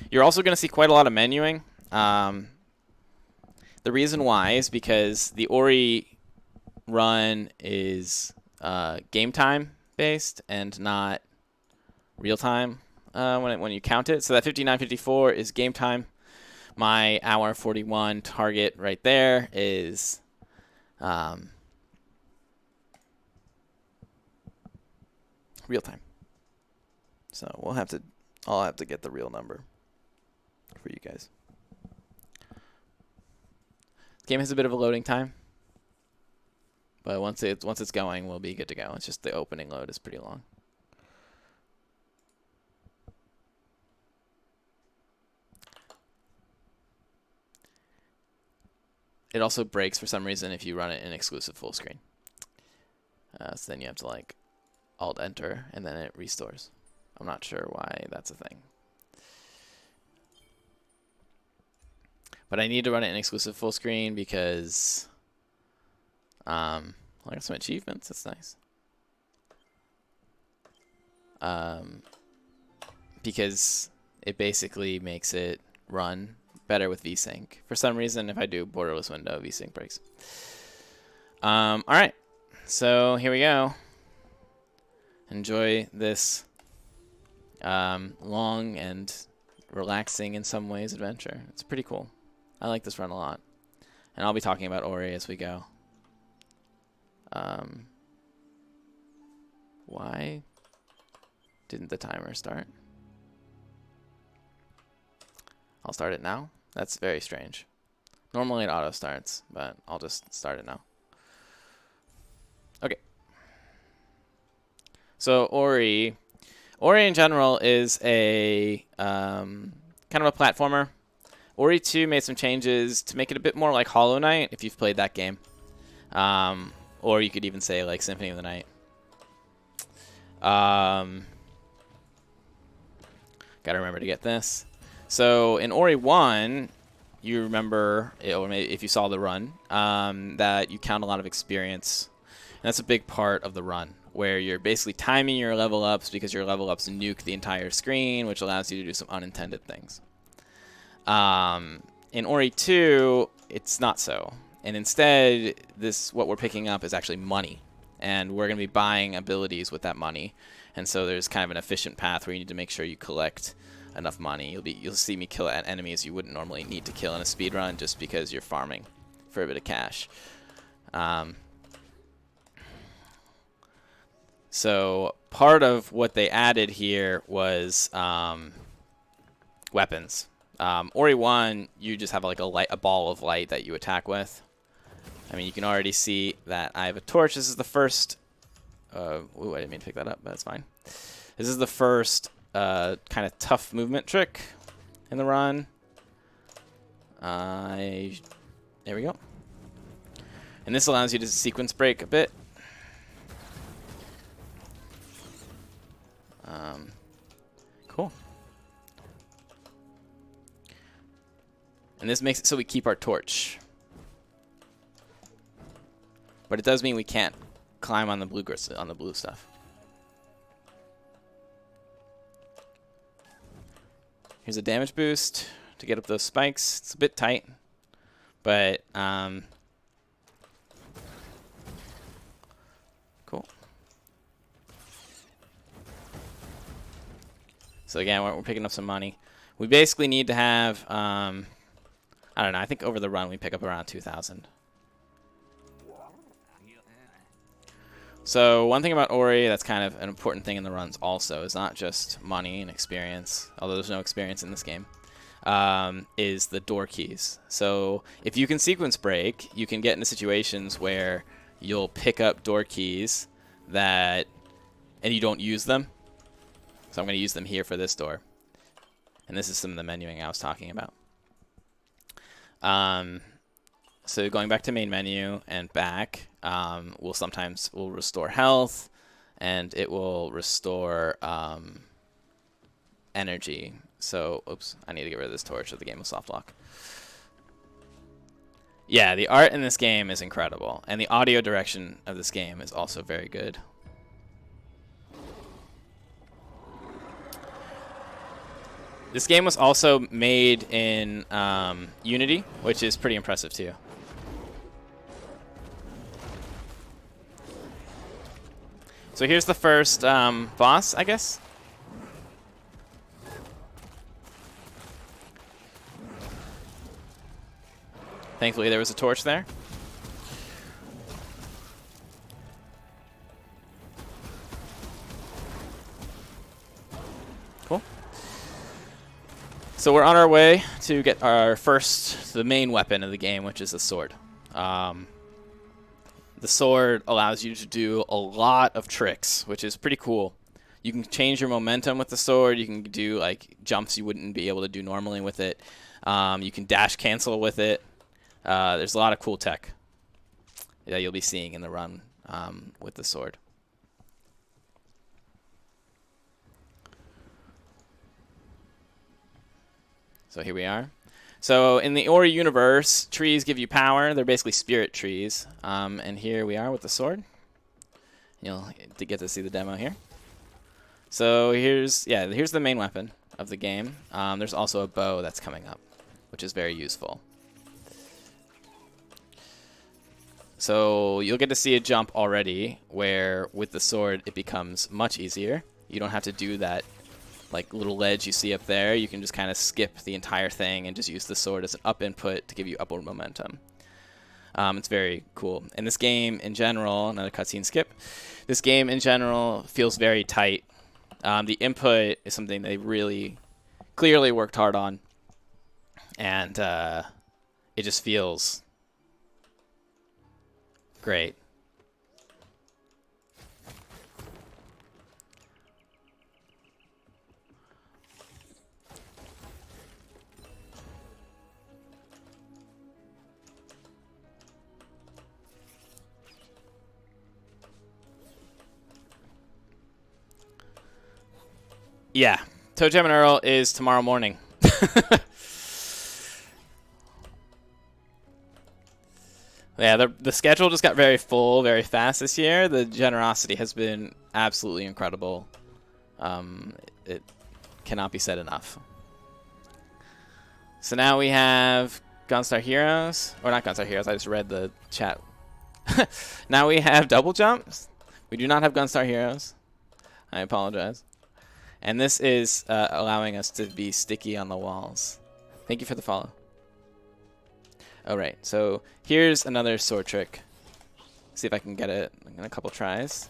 You're also going to see quite a lot of menuing. The reason why is because the Ori run is game time based and not real time when you count it. So that 59:54 is game time. My hour 41 target right there is real time. So I'll have to get the real number for you guys. The game has a bit of a loading time, but once it's going, we'll be good to go. It's just the opening load is pretty long. It also breaks for some reason if you run it in exclusive full screen. So then you have to like Alt Enter and then it restores. I'm not sure why that's a thing. But I need to run it in exclusive full screen because I got some achievements. That's nice. Because it basically makes it run better with VSync. For some reason, if I do borderless window, VSync breaks. All right, so here we go. Enjoy this long and relaxing in some ways adventure. It's pretty cool. I like this run a lot. And I'll be talking about Ori as we go. Why didn't the timer start? I'll start it now. That's very strange. Normally it auto starts, but I'll just start it now. Okay. So Ori in general is a kind of a platformer. Ori 2 made some changes to make it a bit more like Hollow Knight, if you've played that game. Or you could even say like Symphony of the Night. Gotta remember to get this. So in Ori 1, you remember, or maybe if you saw the run, that you count a lot of experience. And that's a big part of the run, where you're basically timing your level ups because your level ups nuke the entire screen, which allows you to do some unintended things. In Ori 2, it's not so. And instead, what we're picking up is actually money. And we're going to be buying abilities with that money. And so there's kind of an efficient path where you need to make sure you collect enough money. You'll see me kill enemies you wouldn't normally need to kill in a speed run just because you're farming for a bit of cash. So part of what they added here was weapons. Ori 1, you just have like a ball of light that you attack with. I mean, you can already see that I have a torch. This is the first... ooh, I didn't mean to pick that up, but that's fine. This is the first kind of tough movement trick in the run. There we go. And this allows you to sequence break a bit. Cool. And this makes it so we keep our torch. But it does mean we can't climb on the blue stuff. Here's a damage boost to get up those spikes. It's a bit tight, but cool. So again, we're picking up some money. We basically need to have, I don't know, I think over the run we pick up around 2,000. So one thing about Ori that's kind of an important thing in the runs also is not just money and experience, although there's no experience in this game, is the door keys. So if you can sequence break, you can get into situations where you'll pick up door keys and you don't use them. So I'm going to use them here for this door. And this is some of the menuing I was talking about. So going back to main menu and back, we'll restore health, and it will restore energy. So, oops, I need to get rid of this torch, or the game will soft lock. Yeah, the art in this game is incredible, and the audio direction of this game is also very good. This game was also made in Unity, which is pretty impressive too. So here's the first boss, I guess. Thankfully, there was a torch there. Cool. So we're on our way to get our the main weapon of the game, which is the sword. The sword allows you to do a lot of tricks, which is pretty cool. You can change your momentum with the sword. You can do like jumps you wouldn't be able to do normally with it. You can dash cancel with it. There's a lot of cool tech that you'll be seeing in the run with the sword. So here we are. So in the Ori universe, trees give you power. They're basically spirit trees. And here we are with the sword. You'll get to see the demo here. So here's the main weapon of the game. There's also a bow that's coming up, which is very useful. So you'll get to see a jump already where with the sword it becomes much easier. You don't have to do that like little ledge you see up there. You can just kind of skip the entire thing and just use the sword as an up input to give you upward momentum. It's very cool. And this game in general, another cutscene skip, this game in general feels very tight. The input is something they really clearly worked hard on. And it just feels great. Yeah, Toe Jam and Earl is tomorrow morning. Yeah, the schedule just got very full very fast this year. The generosity has been absolutely incredible. It cannot be said enough. So now we have Gunstar Heroes. Or not Gunstar Heroes, I just read the chat. Now we have double jumps. We do not have Gunstar Heroes. I apologize. And this is allowing us to be sticky on the walls. Thank you for the follow. All right, so here's another sword trick. See if I can get it in a couple tries.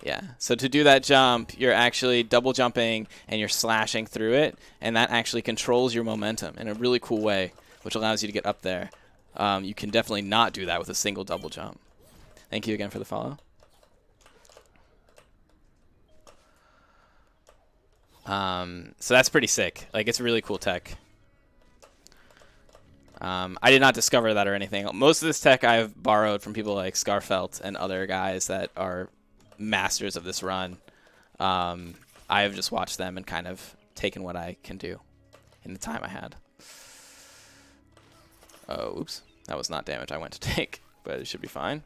Yeah, so to do that jump, you're actually double jumping and you're slashing through it, and that actually controls your momentum in a really cool way, which allows you to get up there. You can definitely not do that with a single double jump. Thank you again for the follow. So that's pretty sick. Like, it's really cool tech. I did not discover that or anything. Most of this tech I've borrowed from people like Scarfelt and other guys that are masters of this run. I have just watched them and kind of taken what I can do in the time I had. Oh, oops. That was not damage I went to take, but it should be fine.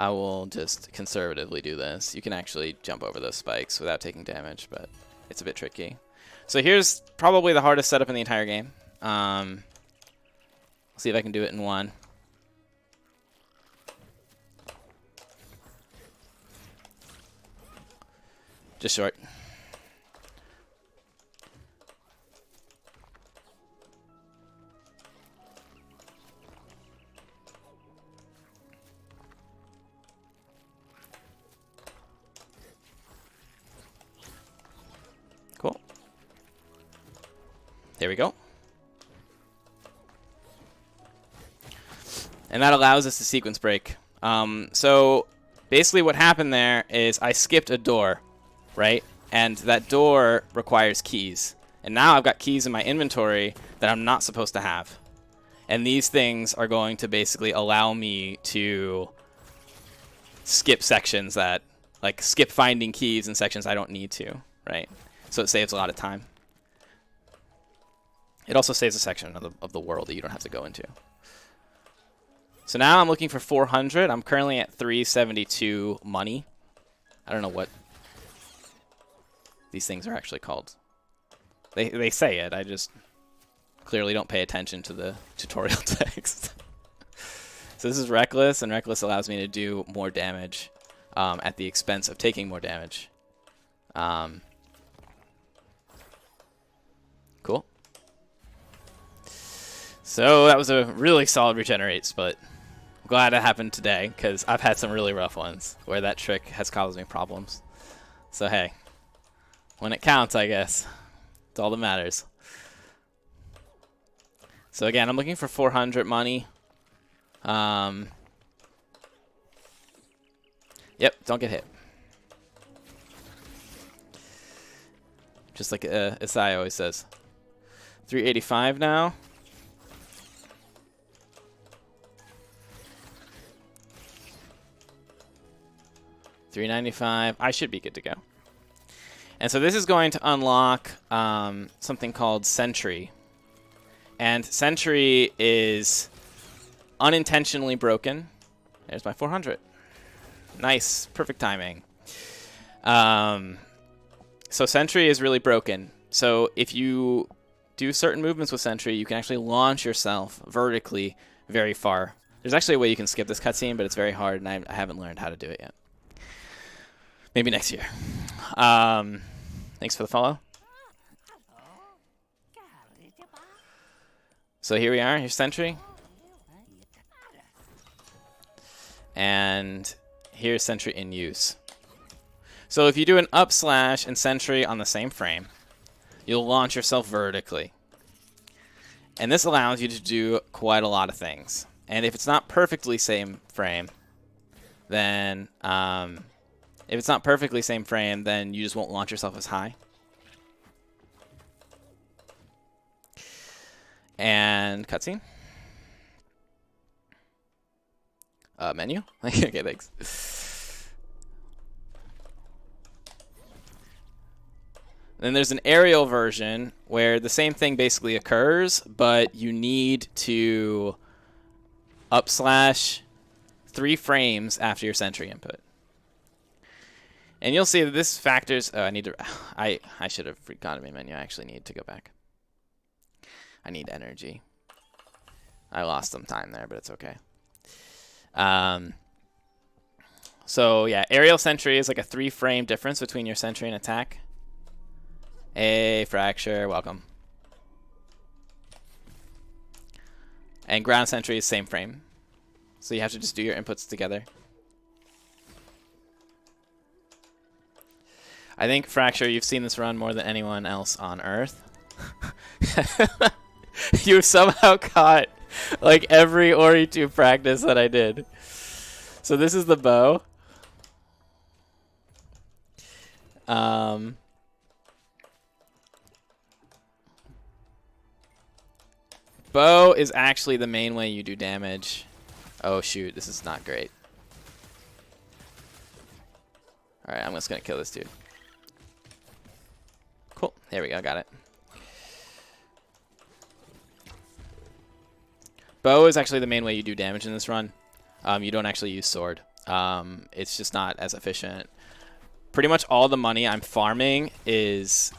I will just conservatively do this. You can actually jump over those spikes without taking damage, but it's a bit tricky. So here's probably the hardest setup in the entire game. See if I can do it in one. Just short. Cool. There we go. And that allows us to sequence break. So basically what happened there is I skipped a door, right? And that door requires keys. And now I've got keys in my inventory that I'm not supposed to have. And these things are going to basically allow me to skip sections that, like, skip finding keys in sections I don't need to, right? So it saves a lot of time. It also saves a section of the world that you don't have to go into. So now I'm looking for 400. I'm currently at 372 money. I don't know what. these things are actually called. They say it. I just clearly don't pay attention to the tutorial text. So this is Reckless, and Reckless allows me to do more damage at the expense of taking more damage. Cool. So that was a really solid regenerates, but I'm glad it happened today, because I've had some really rough ones where that trick has caused me problems. So hey, when it counts, I guess. It's all that matters. So again, I'm looking for 400 money. Yep, don't get hit. Just like Isai always says. 385 now. $395. I should be good to go. And so this is going to unlock something called Sentry. And Sentry is unintentionally broken. There's my 400. Nice. Perfect timing. So Sentry is really broken. So if you do certain movements with Sentry, you can actually launch yourself vertically very far. There's actually a way you can skip this cutscene, but it's very hard, and I haven't learned how to do it yet. Maybe next year. Thanks for the follow. So here we are. Here's Sentry. And here's Sentry in use. So if you do an up slash and Sentry on the same frame, you'll launch yourself vertically. And this allows you to do quite a lot of things. And if it's not perfectly same frame, then you just won't launch yourself as high. And cutscene. Menu. Okay, thanks. Then there's an aerial version where the same thing basically occurs, but you need to up slash 3 frames after your Sentry input. And you'll see that this factors. Oh, I should have gone to main menu. I actually need to go back. I need energy. I lost some time there, but it's okay. So yeah, aerial Sentry is like a 3-frame difference between your Sentry and attack. Hey, Fracture, welcome. And ground Sentry is same frame. So you have to just do your inputs together. I think, Fracture, you've seen this run more than anyone else on Earth. You somehow caught like every Ori 2 practice that I did. So this is the bow. Bow is actually the main way you do damage. Oh shoot, this is not great. Alright, I'm just gonna kill this dude. Cool, there we go, got it. Bow is actually the main way you do damage in this run. You don't actually use sword. It's just not as efficient. Pretty much all the money I'm farming is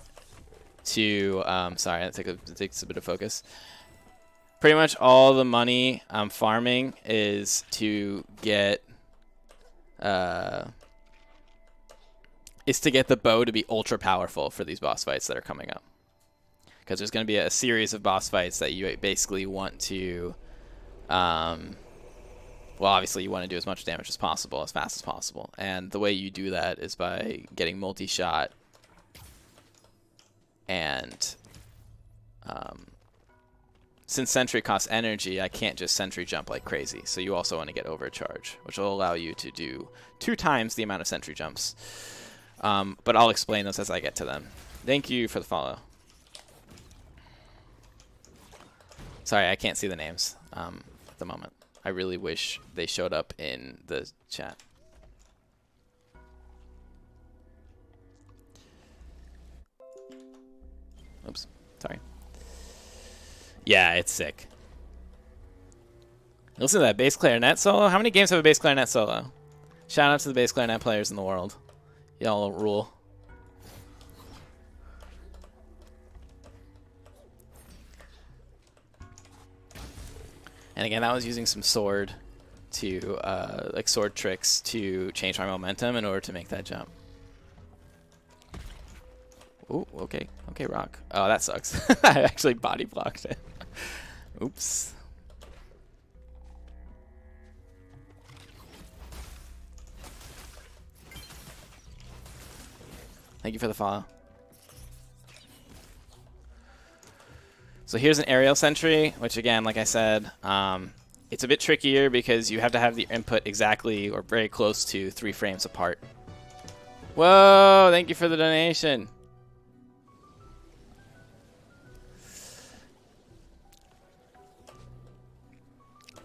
to... sorry, that takes a bit of focus. Pretty much all the money I'm farming is to get... the bow to be ultra powerful for these boss fights that are coming up. Because there's going to be a series of boss fights that you basically want to... well, obviously you want to do as much damage as possible, as fast as possible. And the way you do that is by getting multi-shot. And since Sentry costs energy, I can't just Sentry jump like crazy. So you also want to get overcharge, which will allow you to do 2 times the amount of Sentry jumps. But I'll explain those as I get to them. Thank you for the follow. Sorry, I can't see the names at the moment. I really wish they showed up in the chat. Oops, sorry. Yeah, it's sick. Listen to that bass clarinet solo. How many games have a bass clarinet solo? Shout out to the bass clarinet players in the world. Y'all rule. And again, that was using some sword to like sword tricks to change my momentum in order to make that jump. Oh, okay, okay, rock. Oh, that sucks. I actually body blocked it. Oops. Thank you for the follow. So here's an aerial sentry, which again, like I said, it's a bit trickier because you have to have the input exactly or very close to 3 frames apart. Whoa, thank you for the donation.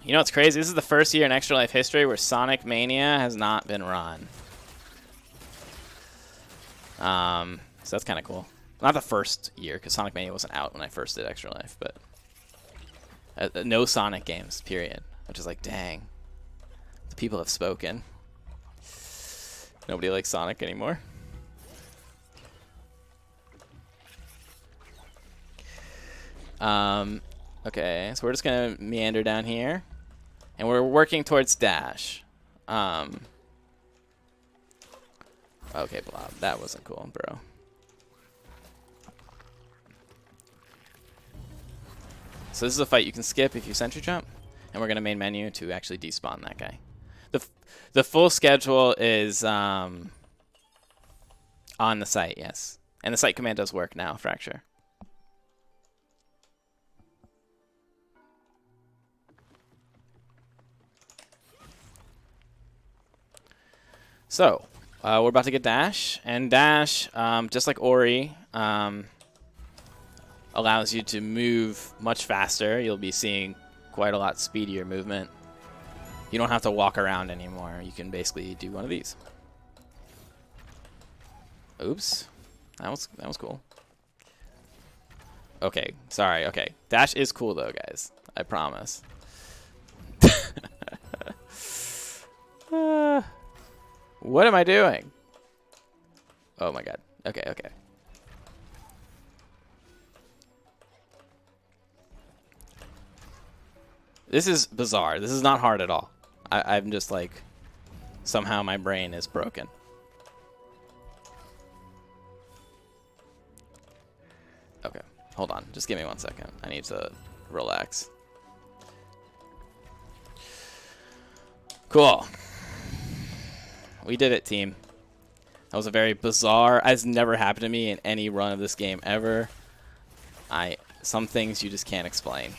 You know what's crazy? This is the first year in Extra Life history where Sonic Mania has not been run. So that's kind of cool. Not the first year, because Sonic Mania wasn't out when I first did Extra Life, but no Sonic games, period. Which is like, dang. The people have spoken. Nobody likes Sonic anymore. Okay, so we're just going to meander down here. And we're working towards dash. Okay, Blob, that wasn't cool, bro. So this is a fight you can skip if you sentry jump. And we're going to main menu to actually despawn that guy. The full schedule is on the site, yes. And the site command does work now, Fracture. So, we're about to get dash, and dash, just like Ori, allows you to move much faster. You'll be seeing quite a lot speedier movement. You don't have to walk around anymore. You can basically do one of these. Oops, that was cool. Okay, sorry. Okay, dash is cool though, guys. I promise. What am I doing? Oh my god. Okay, okay. This is bizarre. This is not hard at all. I'm just like, somehow my brain is broken. Okay, hold on. Just give me 1 second. I need to relax. Cool. We did it, team. That was a very bizarre. That's never happened to me in any run of this game ever. Some things you just can't explain.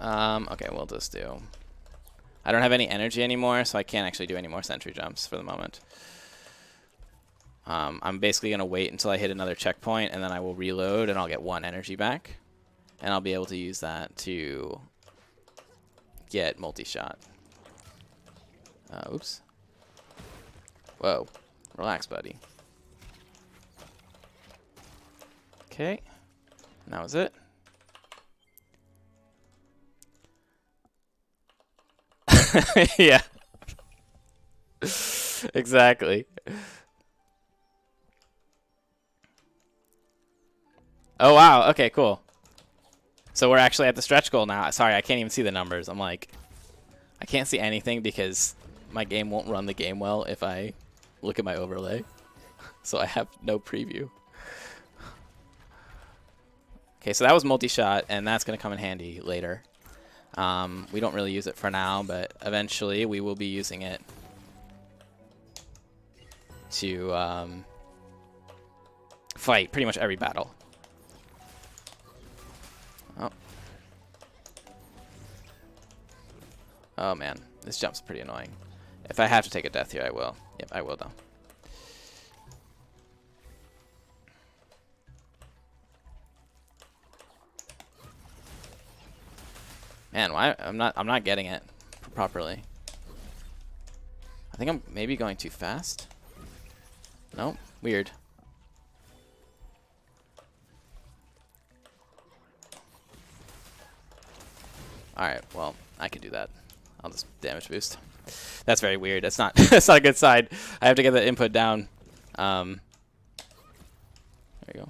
Okay, we'll just do. I don't have any energy anymore, so I can't actually do any more sentry jumps for the moment. I'm basically gonna wait until I hit another checkpoint, and then I will reload, and I'll get 1 energy back, and I'll be able to use that to get multi-shot. Oops. Whoa. Relax, buddy. Okay. And that was it. Yeah. Exactly. Oh, wow. Okay, cool. So we're actually at the stretch goal now. Sorry, I can't even see the numbers. I'm like, I can't see anything because my game won't run the game well if I look at my overlay. So I have no preview. Okay, so that was multi-shot, and that's going to come in handy later. We don't really use it for now, but eventually we will be using it to fight pretty much every battle. Oh. Oh man, this jump's pretty annoying. If I have to take a death here, I will. Yep, I will though. Man, why I'm not getting it properly. I think I'm maybe going too fast. No, weird. Alright, well, I can do that. I'll just damage boost. That's very weird. That's not that's not a good sign. I have to get the input down. There we go.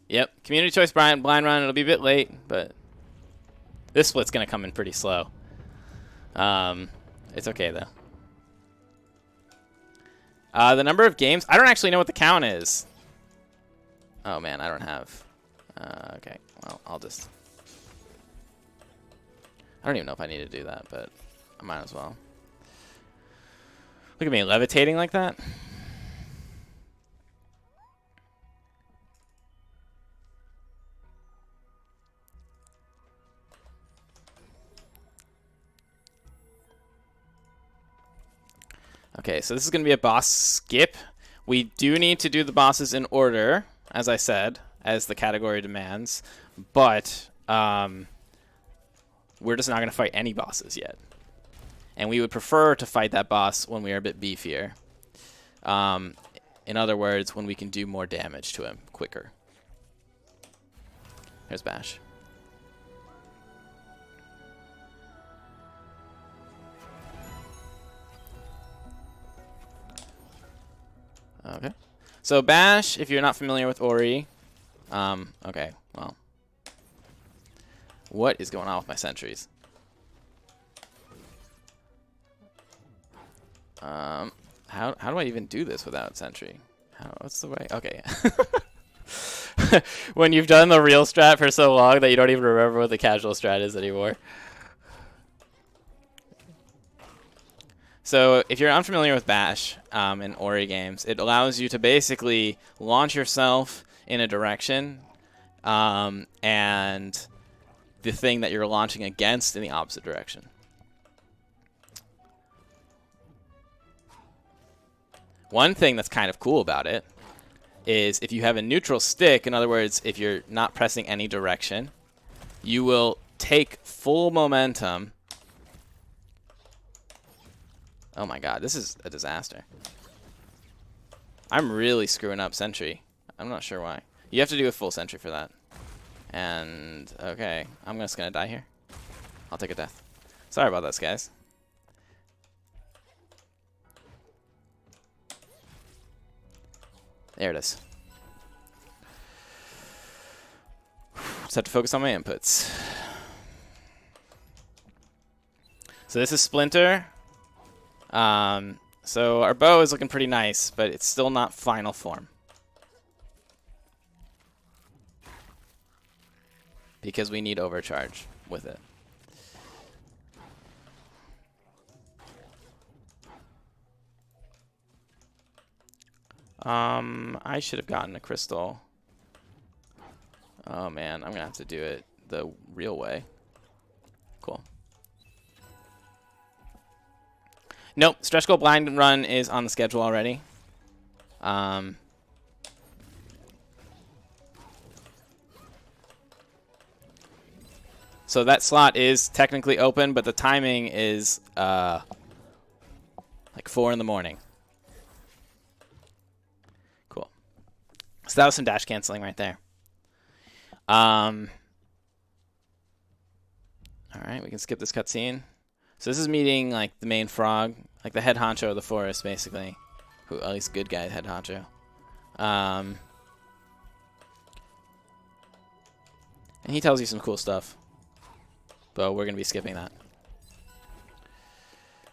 Yep, community choice blind run. It'll be a bit late, but this split's gonna come in pretty slow. It's okay though. The number of games, I don't actually know what the count is. Oh man, I don't have. Okay, well, I don't even know if I need to do that, but I might as well. Look at me levitating like that. Okay, so this is going to be a boss skip. We do need to do the bosses in order, as I said, as the category demands, but we're just not going to fight any bosses yet. And we would prefer to fight that boss when we are a bit beefier. In other words, when we can do more damage to him quicker. Here's Bash. Okay. So Bash, if you're not familiar with Ori, okay, well. What is going on with my sentries? How do I even do this without sentry? What's the way? Okay. When you've done the real strat for so long that you don't even remember what the casual strat is anymore. So if you're unfamiliar with Bash in Ori games, it allows you to basically launch yourself in a direction and the thing that you're launching against in the opposite direction. One thing that's kind of cool about it is if you have a neutral stick, in other words, if you're not pressing any direction, you will take full momentum. Oh my god, this is a disaster. I'm really screwing up sentry. I'm not sure why. You have to do a full sentry for that. And, okay, I'm just gonna die here. I'll take a death. Sorry about this, guys. There it is. Just have to focus on my inputs. So this is Splinter. So our bow is looking pretty nice, but it's still not final form. Because we need overcharge with it. I should have gotten a crystal. Oh man, I'm gonna have to do it the real way. Cool. Nope, stretch goal blind run is on the schedule already. So that slot is technically open, but the timing is like 4 in the morning. Cool. So that was some dash canceling right there. All right, we can skip this cutscene. So this is meeting like the main frog, like the head honcho of the forest, basically. Who, at least good guy head honcho. And he tells you some cool stuff. But we're going to be skipping that.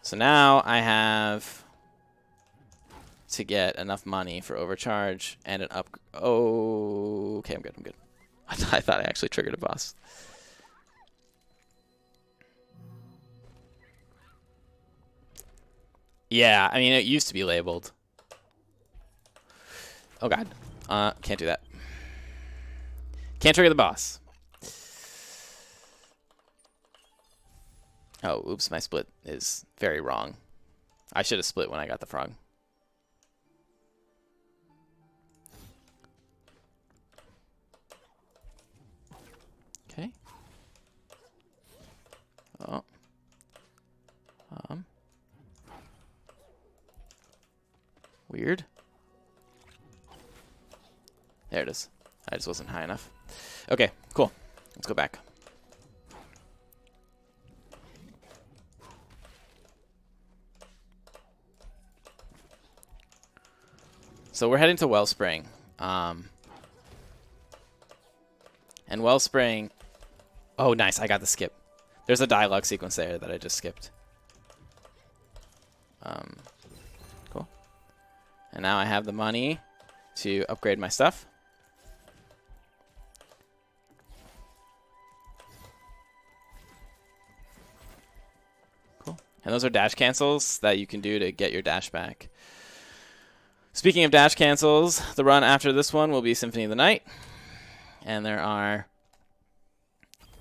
So now I have to get enough money for overcharge and an up. Oh, okay, I'm good. I'm good. I thought I actually triggered a boss. Yeah, I mean, it used to be labeled. Oh, God. Can't do that. Can't trigger the boss. Oh, oops, my split is very wrong. I should have split when I got the frog. Okay. Oh. Weird. There it is. I just wasn't high enough. Okay, cool. Let's go back. So we're heading to Wellspring. And Wellspring. Oh, nice. I got the skip. There's a dialogue sequence there that I just skipped. Cool. And now I have the money to upgrade my stuff. Cool. And those are dash cancels that you can do to get your dash back. Speaking of dash cancels, the run after this one will be Symphony of the Night. And there are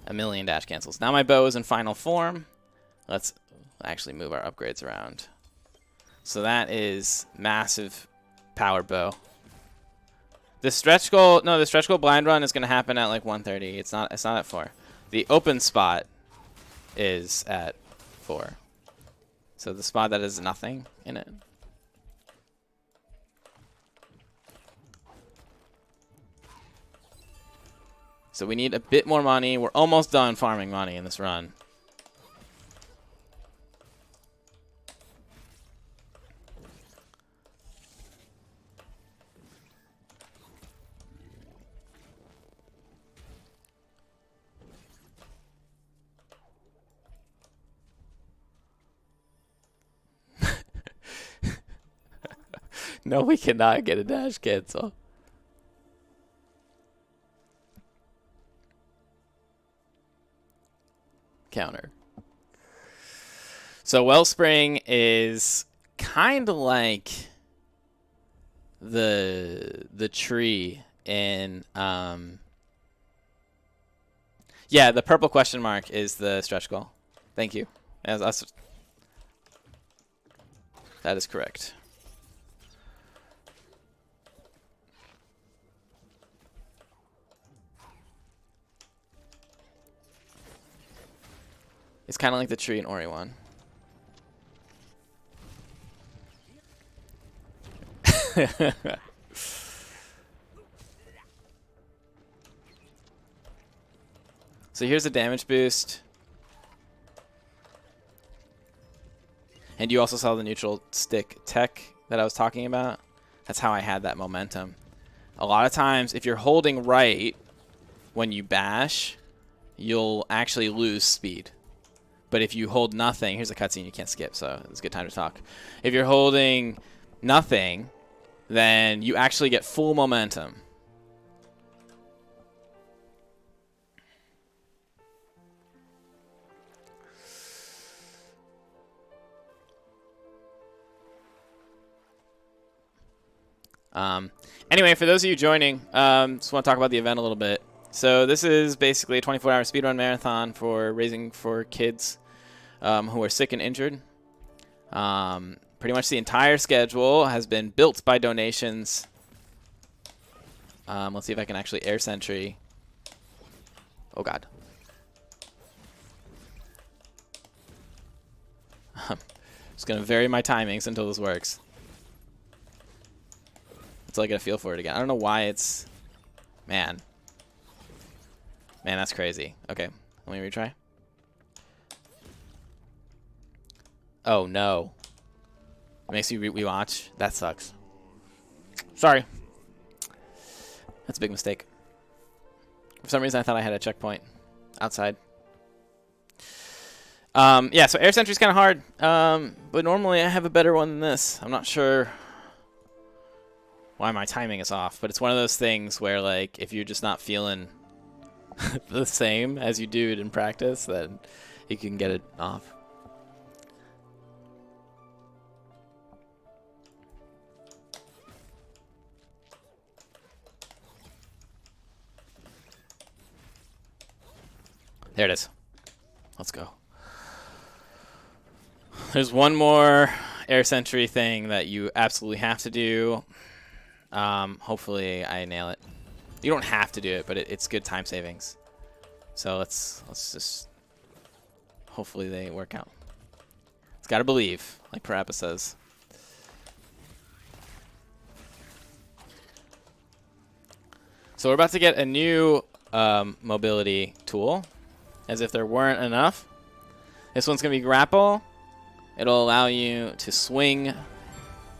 a million dash cancels. Now my bow is in final form. Let's actually move our upgrades around. So that is massive power bow. The stretch goal, no, the stretch goal blind run is going to happen at like 1:30. It's not at 4. The open spot is at 4. So the spot that has nothing in it. So we need a bit more money. We're almost done farming money in this run. No, we cannot get a dash cancel. Counter. So Wellspring is kind of like the tree in yeah, the purple question mark is the stretch goal. Thank you. That is correct. It's kind of like the tree in Ori 1. So here's a damage boost. And you also saw the neutral stick tech that I was talking about. That's how I had that momentum. A lot of times, if you're holding right when you bash, you'll actually lose speed. But if you hold nothing, here's a cutscene you can't skip, so it's a good time to talk. If you're holding nothing, then you actually get full momentum. Anyway, for those of you joining, just want to talk about the event a little bit. So this is basically a 24-hour speedrun marathon for raising for kids who are sick and injured. Pretty much the entire schedule has been built by donations. Let's see if I can actually air sentry. Oh, God. Just going to vary my timings until this works. Until I get a feel for it again. I don't know why it's... Man, that's crazy. Okay, let me retry. Oh, no. It makes you rewatch. That sucks. Sorry. That's a big mistake. For some reason, I thought I had a checkpoint outside. Yeah, so air sentry's kind of hard. But normally I have a better one than this. I'm not sure why my timing is off. But it's one of those things where, like, if you're just not feeling the same as you do it in practice, then you can get it off. There it is. Let's go. There's one more air sentry thing that you absolutely have to do. Hopefully I nail it. You don't have to do it, but it's good time savings. So let's just hopefully they work out. It's gotta believe, like Parappa says. So we're about to get a new mobility tool, as if there weren't enough. This one's gonna be grapple. It'll allow you to swing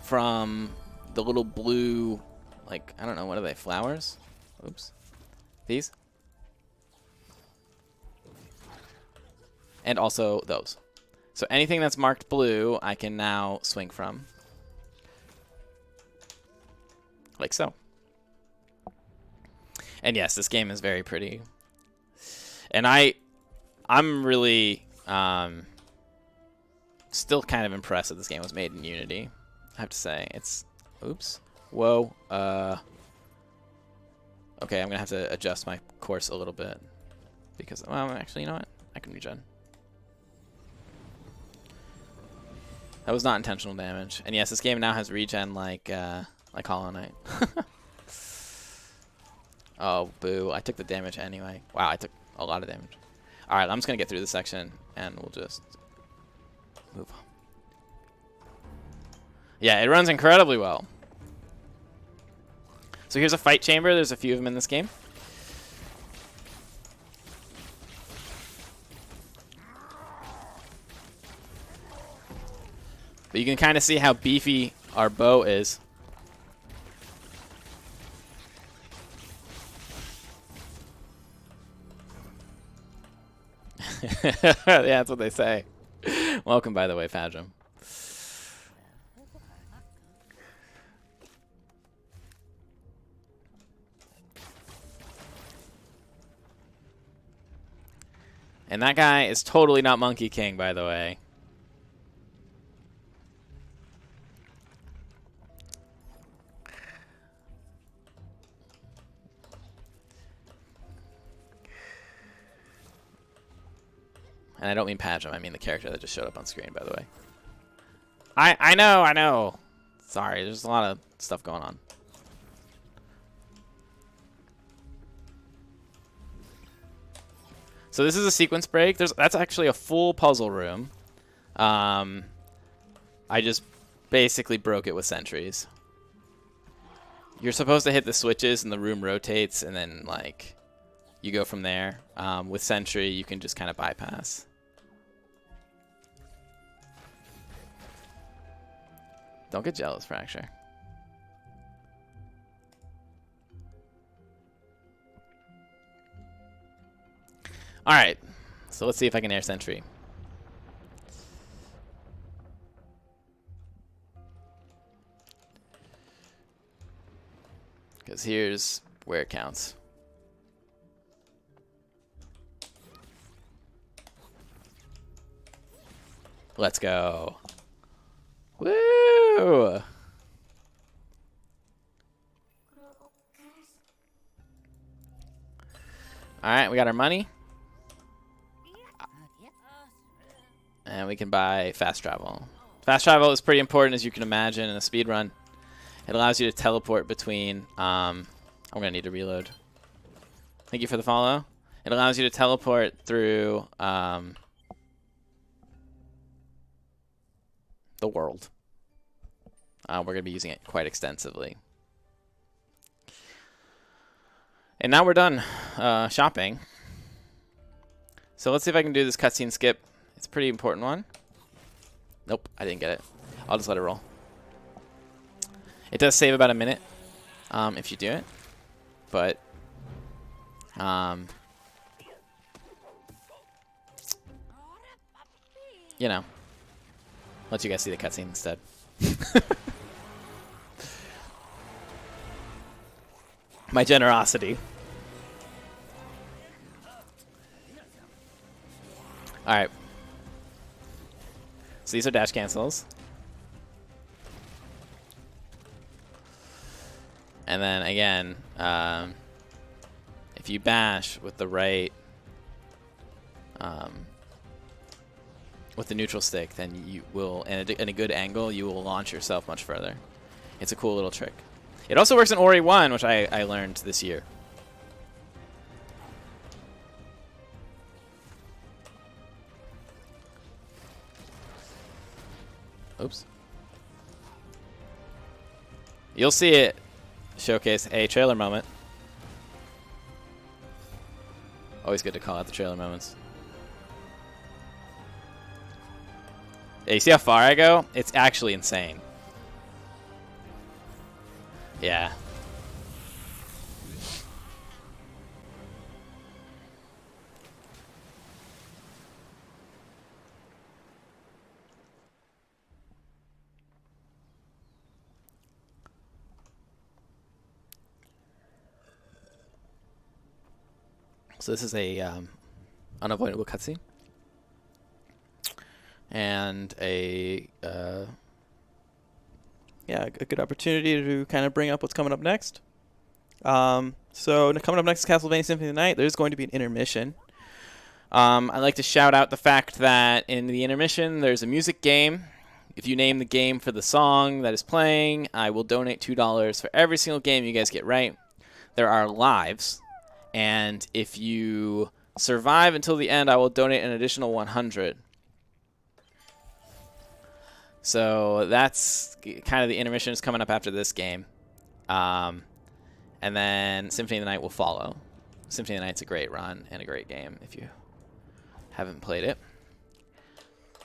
from the little blue, like, I don't know, what are they, flowers? Oops. These? and also those. So anything that's marked blue, I can now swing from. Like so. And yes, this game is very pretty. And I'm really still kind of impressed that this game was made in Unity. I have to say, it's... Oops. Whoa. Okay, I'm going to have to adjust my course a little bit. Because, well, actually, you know what? I can regen. That was not intentional damage. And yes, this game now has regen like Hollow Knight. Oh, boo. I took the damage anyway. Wow, I took a lot of damage. Alright, I'm just going to get through this section, and we'll just move on. Yeah, it runs incredibly well. So here's a fight chamber. There's a few of them in this game. But you can kind of see how beefy our bow is. Yeah, that's what they say. Welcome, by the way, Fadrum. And that guy is totally not Monkey King, by the way. And I don't mean Padgem, I mean the character that just showed up on screen, by the way. I know. Sorry, there's a lot of stuff going on. So this is a sequence break. That's actually a full puzzle room. I just basically broke it with sentries. You're supposed to hit the switches and the room rotates, and then like you go from there. With sentry, you can just kind of bypass. Don't get jealous, Fracture. Alright, so let's see if I can air sentry. Because here's where it counts. Let's go. Woo! Alright, we got our money. And we can buy fast travel. Fast travel is pretty important, as you can imagine, in a speed run. It allows you to teleport between... I'm going to need to reload. Thank you for the follow. It allows you to teleport through the world. We're going to be using it quite extensively. And now we're done shopping. So let's see if I can do this cutscene skip. It's a pretty important one. Nope, I didn't get it. I'll just let it roll. It does save about a minute if you do it. But you know, let you guys see the cutscene instead. My generosity. Alright. So these are dash cancels. And then again, if you bash with the right, with the neutral stick, then you will, in a good angle, you will launch yourself much further. It's a cool little trick. It also works in Ori 1, which I learned this year. Oops. You'll see it showcase a trailer moment. Always good to call out the trailer moments. Yeah, you see how far I go? It's actually insane. Yeah. So this is a unavoidable cutscene. And a good opportunity to kind of bring up what's coming up next. So coming up next is Castlevania Symphony of the Night. There's going to be an intermission. I'd like to shout out the fact that in the intermission there's a music game. If you name the game for the song that is playing, I will donate $2 for every single game you guys get right. There are lives, and if you survive until the end, I will donate an additional 100. So that's kind of the intermission is coming up after this game. And then Symphony of the Night will follow. Symphony of the Night's a great run and a great game if you haven't played it.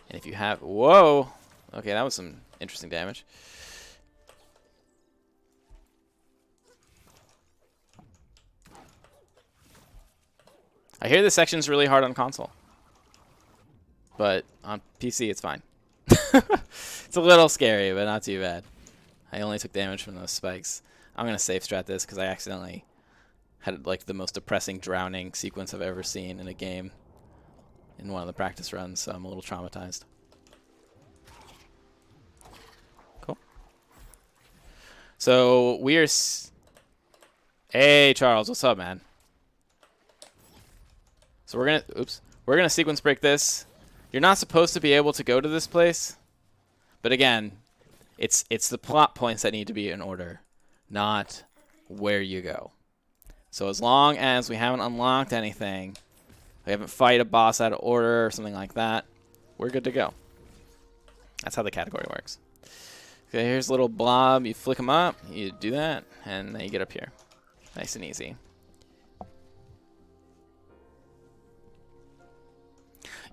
And if you have... Whoa! Okay, that was some interesting damage. I hear this section's really hard on console. But on PC, it's fine. It's a little scary, but not too bad. I only took damage from those spikes. I'm going to safe strat this because I accidentally had like the most depressing drowning sequence I've ever seen in a game in one of the practice runs, so I'm a little traumatized. Cool. So we are... Hey, Charles, what's up, man? So we're going to... Oops. We're going to sequence break this. You're not supposed to be able to go to this place. But again, it's the plot points that need to be in order, not where you go. So as long as we haven't unlocked anything, we haven't fight a boss out of order or something like that, we're good to go. That's how the category works. Okay, here's a little blob. You flick them up, you do that, and then you get up here. Nice and easy.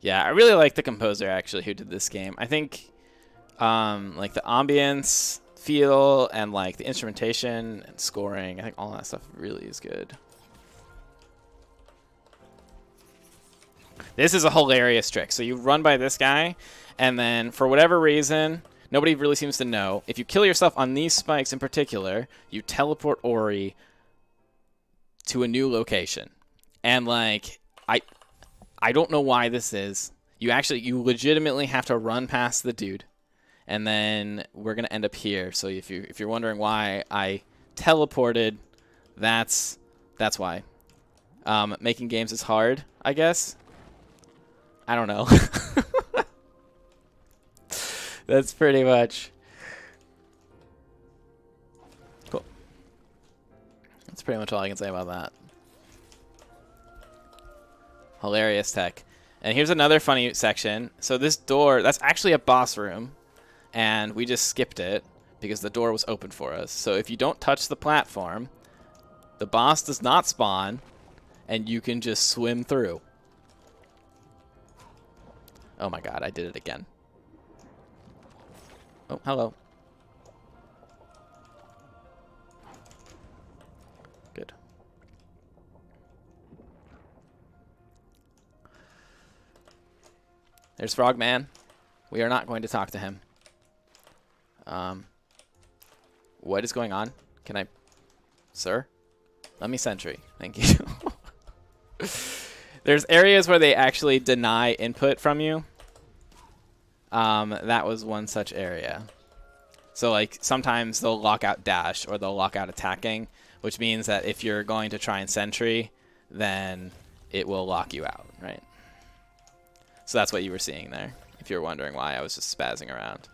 Yeah, I really like the composer, actually, who did this game. I think... like the ambience feel and like the instrumentation and scoring, I think all that stuff really is good. This is a hilarious trick. So you run by this guy, and then for whatever reason, nobody really seems to know, if you kill yourself on these spikes in particular, you teleport Ori to a new location. And like, I don't know why this is. You legitimately have to run past the dude. And then we're going to end up here. So if you're wondering why I teleported, that's why. Making games is hard, I guess. I don't know. That's pretty much. Cool. That's pretty much all I can say about that. Hilarious tech. And here's another funny section. So this door, that's actually a boss room. And we just skipped it because the door was open for us. So if you don't touch the platform, the boss does not spawn, and you can just swim through. Oh my god, I did it again. Oh, hello. Good. There's Frogman. We are not going to talk to him. What is going on? Can I... Sir? Let me sentry. Thank you. There's areas where they actually deny input from you. That was one such area. So, like, sometimes they'll lock out dash or they'll lock out attacking, which means that if you're going to try and sentry, then it will lock you out, right? So that's what you were seeing there, if you're wondering why I was just spazzing around.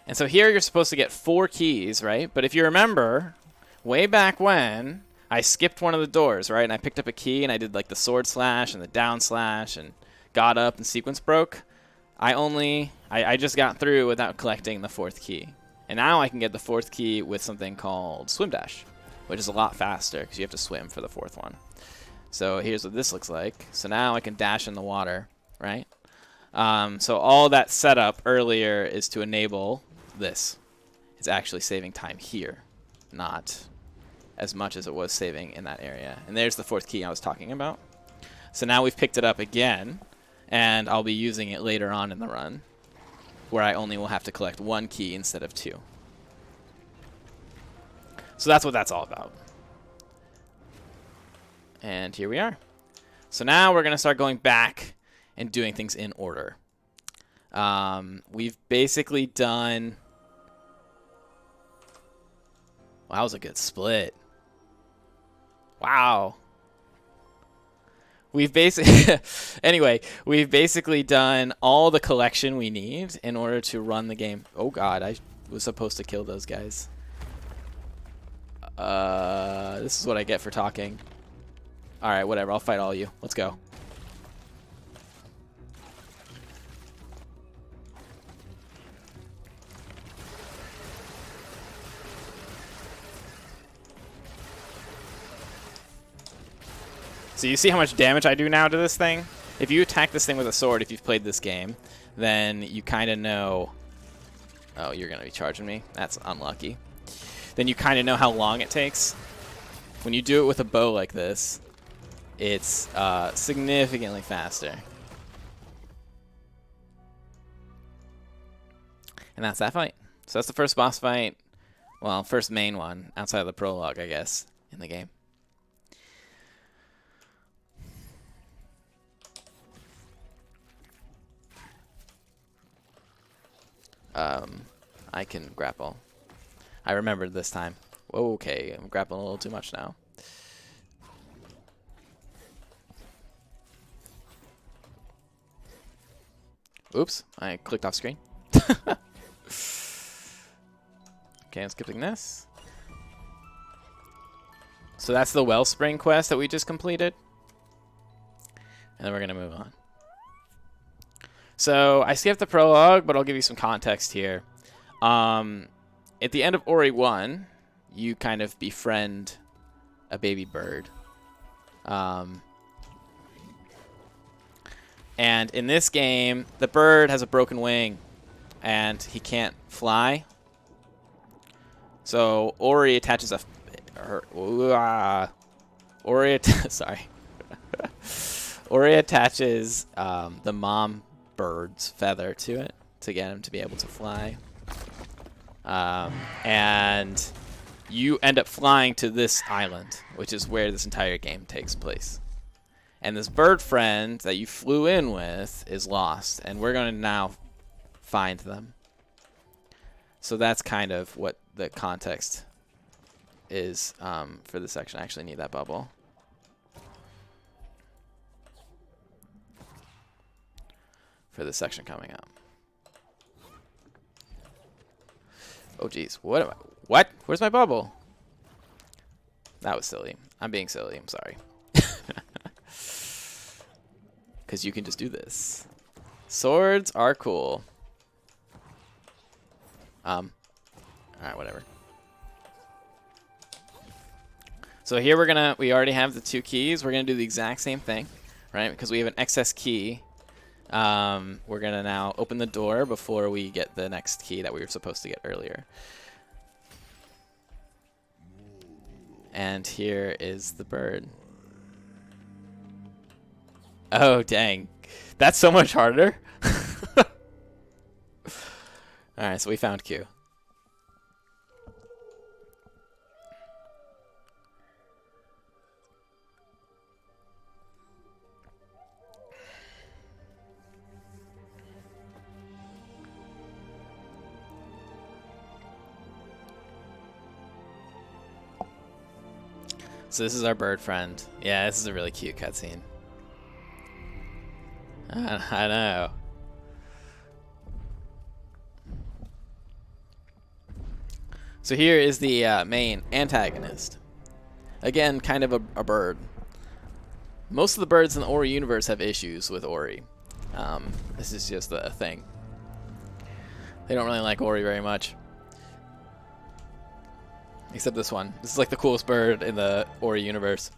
And so here you're supposed to get 4 keys, right? But if you remember, way back when, I skipped one of the doors, right? And I picked up a key and I did like the sword slash and the down slash and got up and sequence broke. I just got through without collecting the 4th key. And now I can get the 4th key with something called swim dash, which is a lot faster because you have to swim for the 4th one. So here's what this looks like. So now I can dash in the water, right? So all that setup earlier is to enable this. It's actually saving time here, not as much as it was saving in that area. And there's the 4th key I was talking about. So now we've picked it up again, and I'll be using it later on in the run, where I only will have to collect 1 key instead of 2. So that's what that's all about. And here we are. So now we're going to start going back and doing things in order. We've basically done... Wow, that was a good split. Wow. We've basically... Anyway, we've basically done all the collection we need in order to run the game. Oh god, I was supposed to kill those guys. This is what I get for talking. Alright, whatever. I'll fight all of you. Let's go. So you see how much damage I do now to this thing? If you attack this thing with a sword, if you've played this game, then you kind of know... Oh, you're going to be charging me? That's unlucky. Then you kind of know how long it takes. When you do it with a bow like this, it's significantly faster. And that's that fight. So that's the first boss fight. Well, first main one, outside of the prologue, I guess, in the game. I can grapple. I remembered this time. Okay, I'm grappling a little too much now. Oops, I clicked off screen. Okay, I'm skipping this. So that's the Wellspring quest that we just completed. And then we're going to move on. So I skipped the prologue, but I'll give you some context here. At the end of Ori 1, you kind of befriend a baby bird. And in this game, the bird has a broken wing, and he can't fly. So Ori attaches a... sorry. Ori attaches the mom bird's feather to it to get him to be able to fly. And you end up flying to this island, which is where this entire game takes place. And this bird friend that you flew in with is lost, and we're going to now find them. So that's kind of what the context is for this section. I actually need that bubble. For this section coming up. Oh, geez. What am I? What? Where's my bubble? That was silly. I'm being silly. I'm sorry. Because you can just do this. Swords are cool. Alright, whatever. So here we already have the 2 keys. We're gonna do the exact same thing, right? Because we have an excess key. We're gonna now open the door before we get the next key that we were supposed to get earlier. And here is the bird. Oh, dang. That's so much harder. Alright, so we found Q. So this is our bird friend. Yeah, this is a really cute cutscene. I know. So here is the main antagonist. Again, kind of a bird. Most of the birds in the Ori universe have issues with Ori. This is just a thing. They don't really like Ori very much. Except this one. This is like the coolest bird in the Ori universe.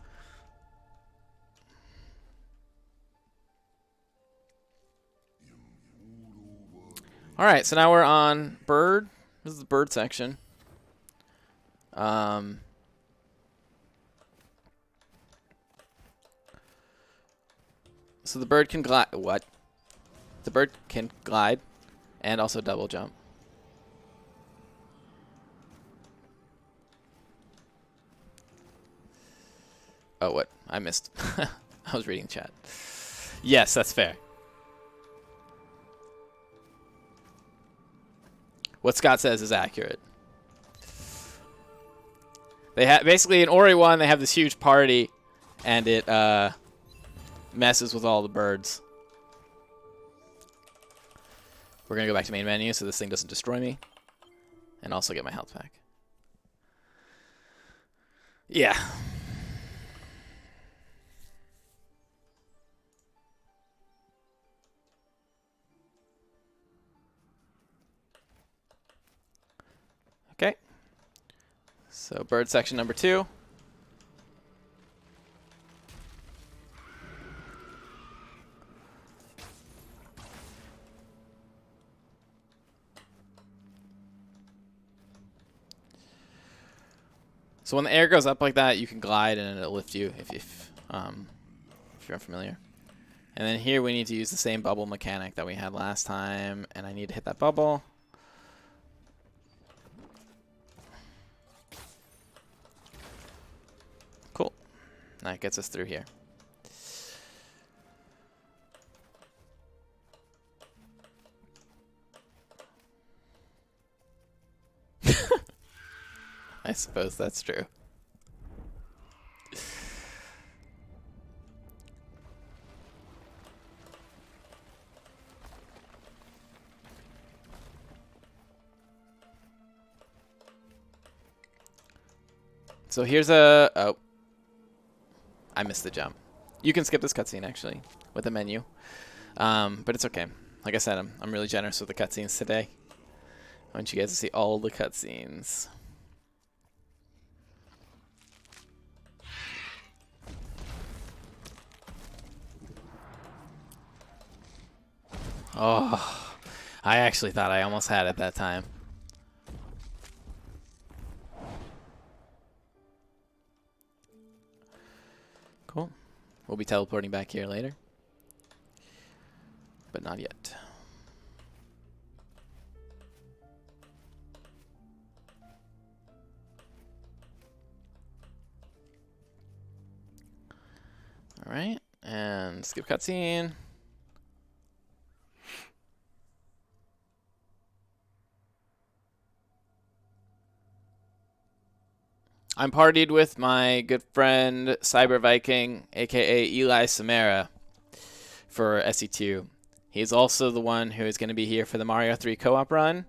Alright, so now we're on bird. This is the bird section. So the bird can glide. What? The bird can glide and also double jump. Oh, what? I missed. I was reading chat. Yes, that's fair. What Scott says is accurate. They have basically in Ori 1 they have this huge party, and it messes with all the birds. We're gonna go back to main menu so this thing doesn't destroy me, and also get my health back. Yeah. Okay. So bird section number 2. So when the air goes up like that, you can glide and it'll lift you if you're unfamiliar. And then here we need to use the same bubble mechanic that we had last time, and I need to hit that bubble. Cool. That gets us through here. I suppose that's true. So here's a... Oh. I missed the jump. You can skip this cutscene, actually, with the menu. But it's okay. Like I said, I'm really generous with the cutscenes today. I want you guys to see all the cutscenes. Oh, I actually thought I almost had it that time. Cool. We'll be teleporting back here later. But not yet. Alright, and skip cutscene. I'm partied with my good friend Cyber Viking, aka Eli Samara, for SE2. He's also the one who is going to be here for the Mario 3 co-op run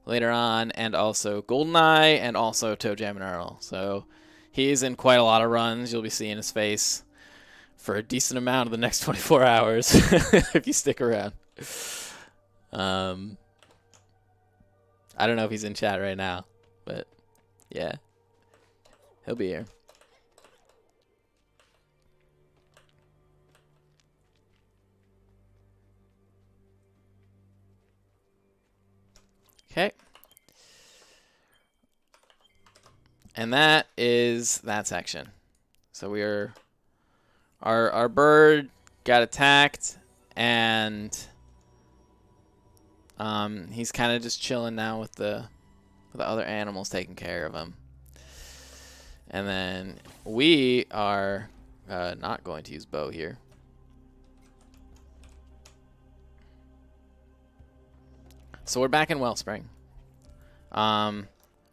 later on, and also GoldenEye, and also Toe Jam and Earl. So he's in quite a lot of runs. You'll be seeing his face for a decent amount of the next 24 hours if you stick around. I don't know if he's in chat right now, but yeah. He'll be here. Okay. And that is that section. So we are our bird got attacked, and he's kind of just chilling now with the other animals taking care of him. And then we are not going to use bow here. So we're back in Wellspring.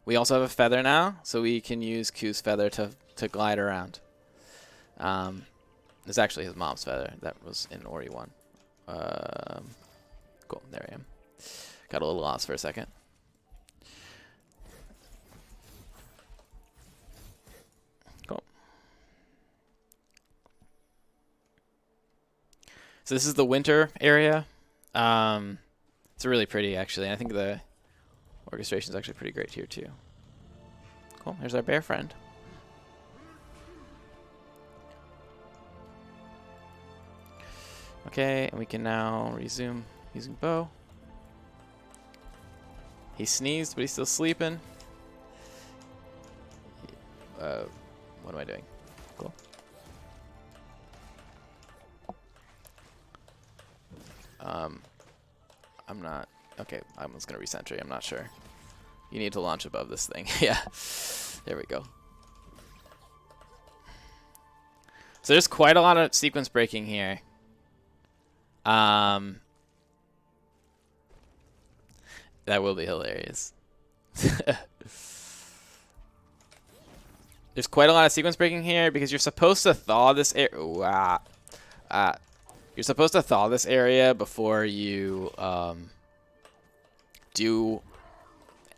We also have a feather now, so we can use Q's feather to glide around. It's actually his mom's feather that was in Ori 1. Cool, there I am. Got a little lost for a second. So this is the winter area. It's really pretty, actually. I think the orchestration is actually pretty great here, too. Cool. Here's our bear friend. Okay, and we can now resume using bow. He sneezed, but he's still sleeping. What am I doing? Cool. I'm not... Okay, I'm just going to recentry. I'm not sure. You need to launch above this thing. Yeah. There we go. So there's quite a lot of sequence breaking here. That will be hilarious. There's quite a lot of sequence breaking here because you're supposed to thaw this area. You're supposed to thaw this area before you do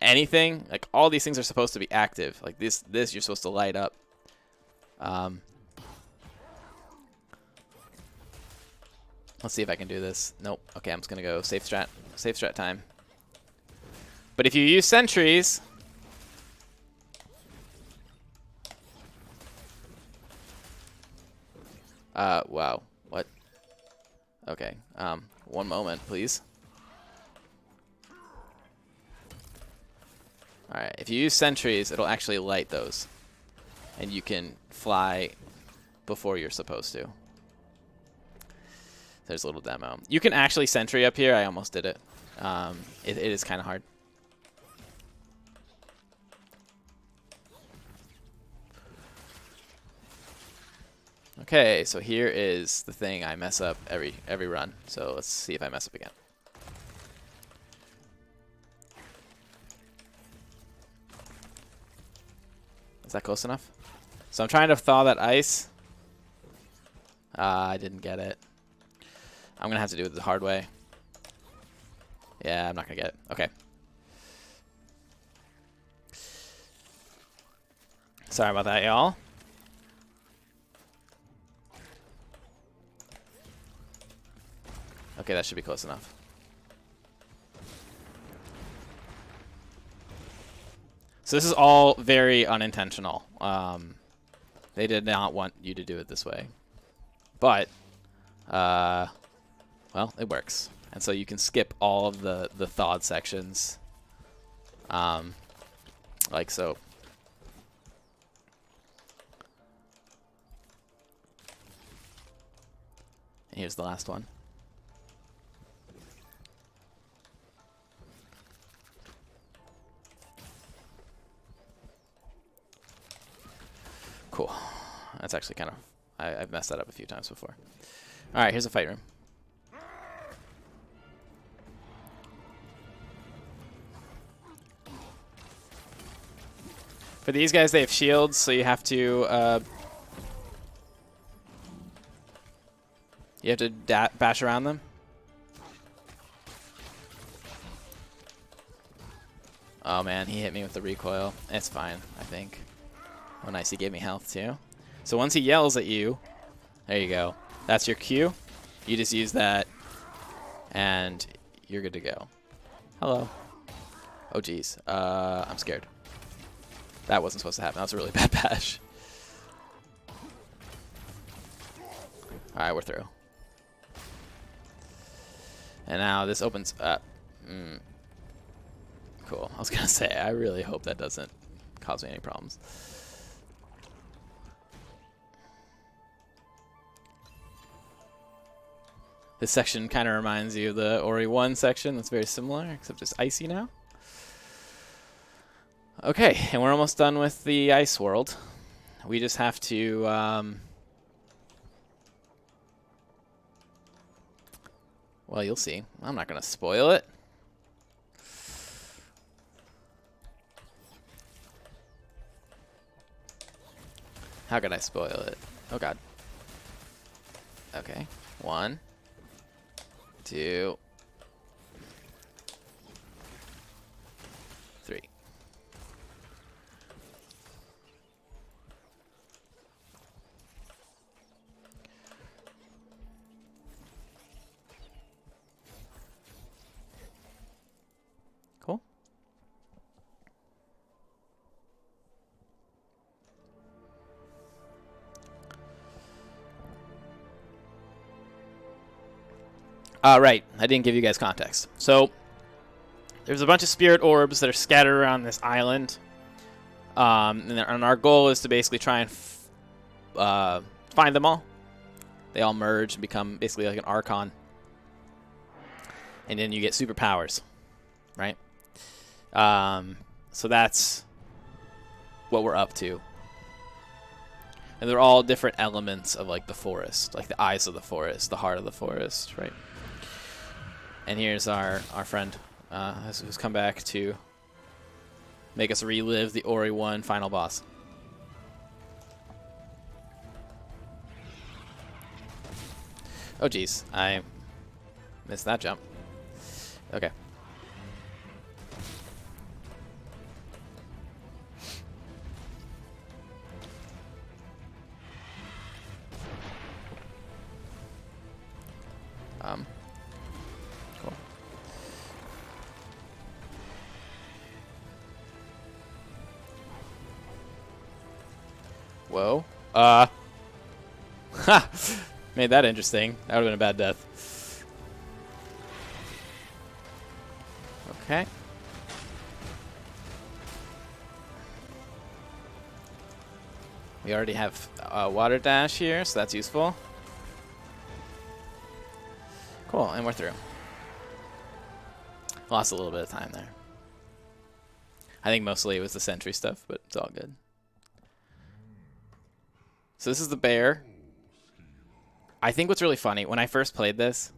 anything. Like, all these things are supposed to be active. Like this you're supposed to light up. Let's see if I can do this. Nope. Okay, I'm just gonna go safe strat. Safe strat time. But if you use sentries, wow. What? Okay. One moment, please. Alright, if you use sentries, it'll actually light those. And you can fly before you're supposed to. There's a little demo. You can actually sentry up here. I almost did it. It is kind of hard. Okay, so here is the thing I mess up every run. So let's see if I mess up again. Is that close enough? So I'm trying to thaw that ice. I didn't get it. I'm going to have to do it the hard way. Yeah, I'm not going to get it. Okay. Sorry about that, y'all. Okay, that should be close enough. So this is all very unintentional. They did not want you to do it this way. But, well, it works. And so you can skip all of the thawed sections. Like so. And here's the last one. Cool. That's actually kind of... I've messed that up a few times before. Alright, here's a fight room. For these guys, they have shields, so you have to... you have to bash around them. Oh man, he hit me with the recoil. It's fine, I think. Oh nice, he gave me health too. So once he yells at you, there you go. That's your cue. You just use that, and you're good to go. Hello. Oh geez, I'm scared. That wasn't supposed to happen. That was a really bad bash. Alright, we're through. And now this opens up. Cool. I was going to say, I really hope that doesn't cause me any problems. This section kind of reminds you of the Ori 1 section. That's very similar, except it's icy now. Okay, and we're almost done with the ice world. We just have to... well, you'll see. I'm not going to spoil it. How could I spoil it? Oh, God. Okay. 1, 2, 3. Cool. Right, I didn't give you guys context. So, there's a bunch of spirit orbs that are scattered around this island. And our goal is to basically try and find them all. They all merge and become basically like an Archon. And then you get superpowers, right? So that's what we're up to. And they're all different elements of like the forest, like the eyes of the forest, the heart of the forest, right? And here's our friend who's come back to make us relive the Ori 1 final boss. Oh geez, I missed that jump. Okay. Cool. Whoa. Ha! Made that interesting. That would have been a bad death. Okay. We already have water dash here, so that's useful. Cool, and we're through. Lost a little bit of time there. I think mostly it was the sentry stuff, but it's all good. So this is the bear. I think what's really funny, when I first played this...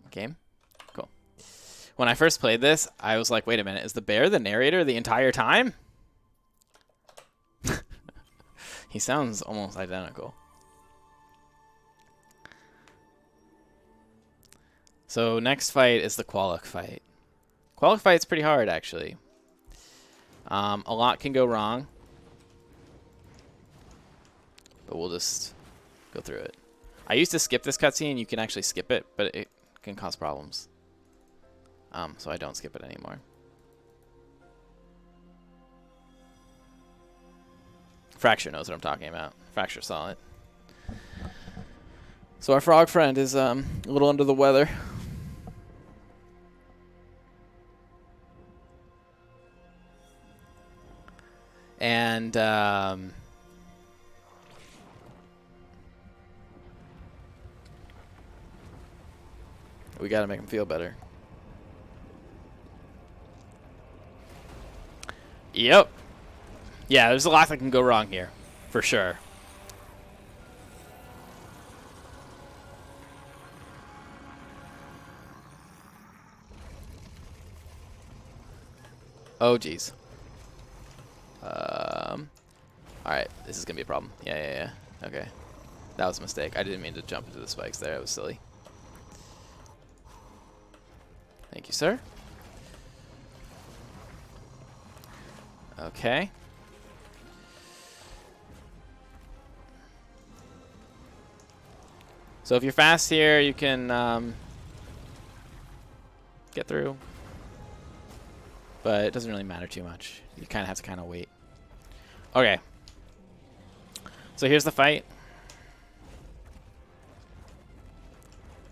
game? Cool. When I first played this, I was like, wait a minute, is the bear the narrator the entire time? He sounds almost identical. So next fight is the Qualic fight. Qualic fight's pretty hard, actually. A lot can go wrong. But we'll just go through it. I used to skip this cutscene. You can actually skip it, but it can cause problems. So I don't skip it anymore. Fracture knows what I'm talking about. Fracture saw it. So our frog friend is a little under the weather. And we got to make him feel better. Yep. Yeah, there's a lot that can go wrong here, for sure. Oh, geez. Alright, this is going to be a problem. Yeah. Okay. That was a mistake. I didn't mean to jump into the spikes there. It was silly. Thank you, sir. Okay. So if you're fast here, you can get through. But it doesn't really matter too much. You kind of have to kind of wait. Okay. So here's the fight.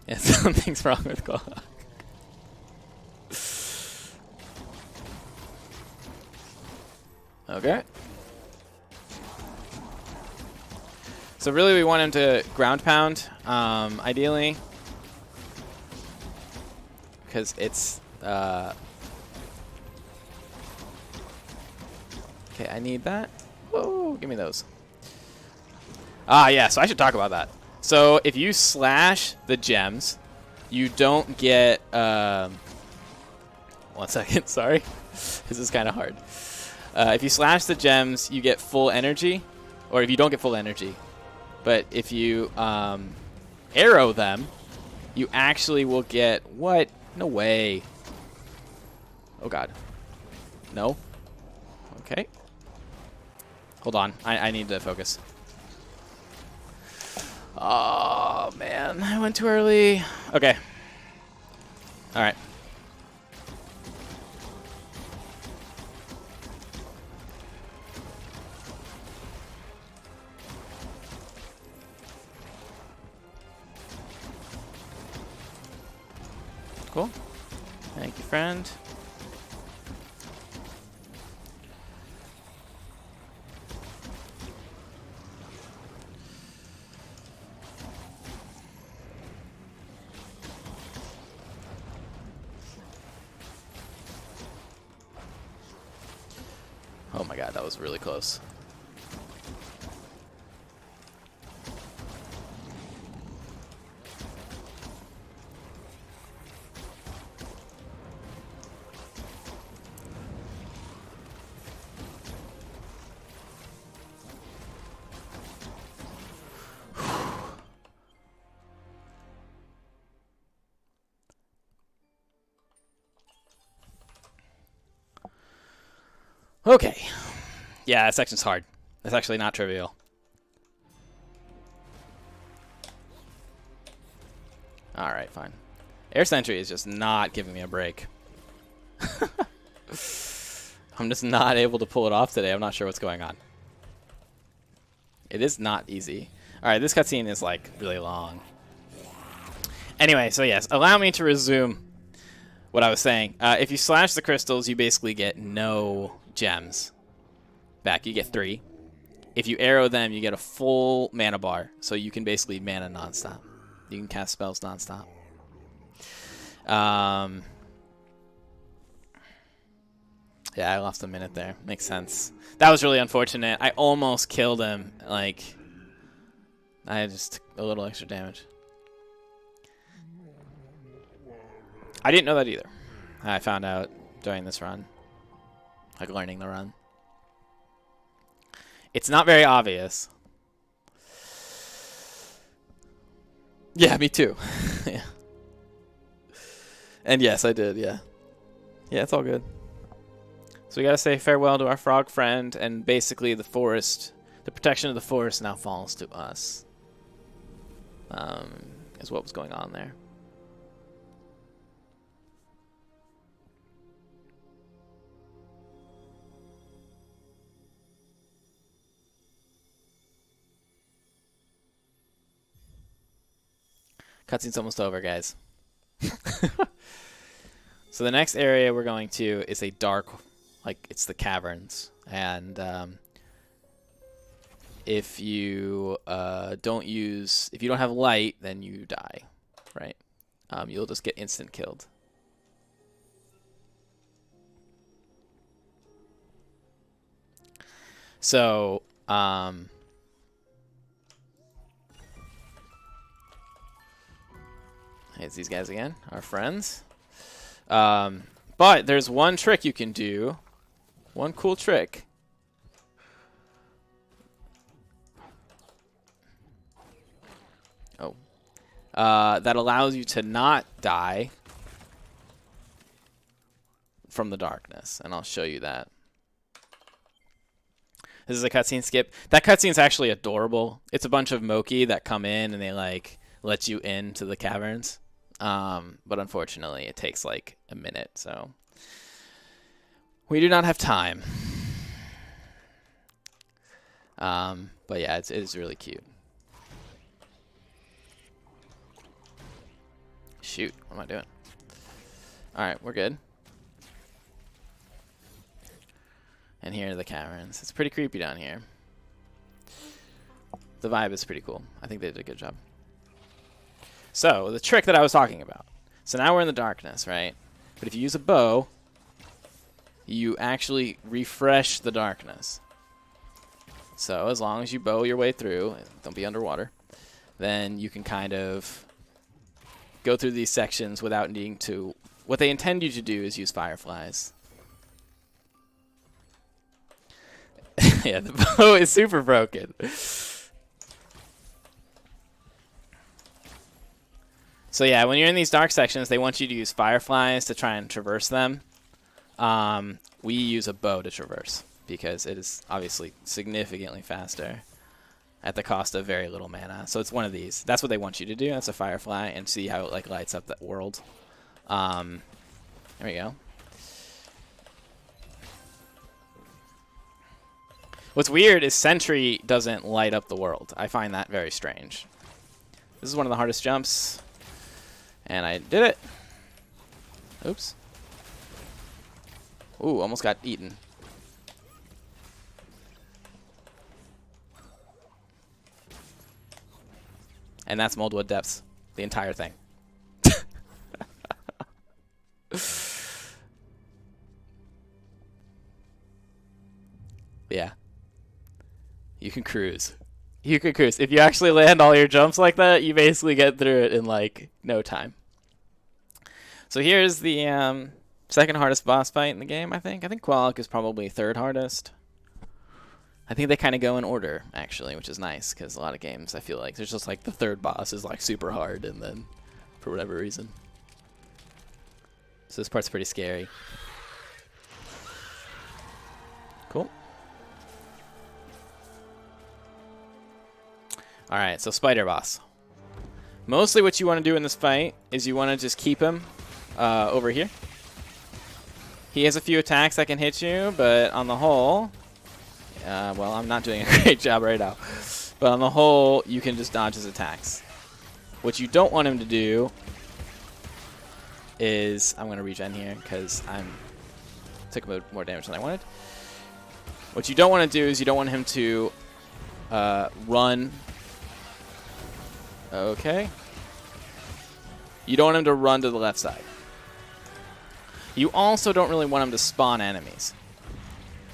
Yeah, something's wrong with Qualic. Okay. So really we want him to ground pound, ideally. Because it's... okay, I need that. Oh, give me those. Ah, yeah, so I should talk about that. So if you slash the gems, you don't get... 1 second, sorry. This is kind of hard. If you slash the gems, you get full energy. Or if you don't get full energy. But if you arrow them, you actually will get... What? No way. Oh, God. No? Okay. Hold on. I need to focus. Oh, man. I went too early. Okay. All right. Cool. Thank you, friend. Oh my god, that was really close. Okay. Yeah, that section's hard. That's actually not trivial. Alright, fine. Air Sentry is just not giving me a break. I'm just not able to pull it off today. I'm not sure what's going on. It is not easy. Alright, this cutscene is like really long. Anyway, so yes, allow me to resume what I was saying. If you slash the crystals, you basically get no gems back. You get 3. If you arrow them, you get a full mana bar, so you can basically mana nonstop. You can cast spells nonstop. Yeah, I lost a minute there. Makes sense. That was really unfortunate. I almost killed him. Like, I just took a little extra damage. I didn't know that either. I found out during this run. Like, learning the run. It's not very obvious. Yeah, me too. Yeah. And yes, I did, yeah. Yeah, it's all good. So we gotta say farewell to our frog friend, and basically the forest, the protection of the forest now falls to us. Is what was going on there. Cutscene's almost over, guys. So the next area we're going to is a dark, like it's the caverns, and if you don't have light, then you die, right? You'll just get instant killed. So it's these guys again, our friends. But there's one trick you can do. One cool trick. Oh. That allows you to not die from the darkness. And I'll show you that. This is a cutscene skip. That cutscene's actually adorable. It's a bunch of Moki that come in and they like let you into the caverns. But unfortunately, it takes like a minute, so we do not have time. But yeah, it is really cute. Shoot, what am I doing? All right, we're good. And here are the caverns. It's pretty creepy down here. The vibe is pretty cool. I think they did a good job. So, the trick that I was talking about. So now we're in the darkness, right? But if you use a bow, you actually refresh the darkness. So as long as you bow your way through, don't be underwater, then you can kind of go through these sections without needing to... What they intend you to do is use fireflies. Yeah, the bow is super broken. So yeah, when you're in these dark sections, they want you to use fireflies to try and traverse them. We use a bow to traverse because it is obviously significantly faster at the cost of very little mana. So it's one of these. That's what they want you to do. That's a firefly, and see how it like lights up the world. There we go. What's weird is Sentry doesn't light up the world. I find that very strange. This is one of the hardest jumps. And I did it. Oops. Ooh, almost got eaten. And that's Moldwood Depths. The entire thing. Yeah. You can cruise. You can cruise. If you actually land all your jumps like that, you basically get through it in like no time. So here's the second hardest boss fight in the game, I think. I think Qualak is probably third hardest. I think they kind of go in order, actually, which is nice, because a lot of games, I feel like, there's just like the third boss is like super hard, and then for whatever reason. So this part's pretty scary. Cool. Alright, so Spider Boss. Mostly what you want to do in this fight is you want to just keep him over here. He has a few attacks that can hit you, but on the whole... well, I'm not doing a great job right now. But on the whole, you can just dodge his attacks. What you don't want him to do is... I'm going to regen here because I took more damage than I wanted. What you don't want to do is you don't want him to run... Okay. You don't want him to run to the left side. You also don't really want him to spawn enemies.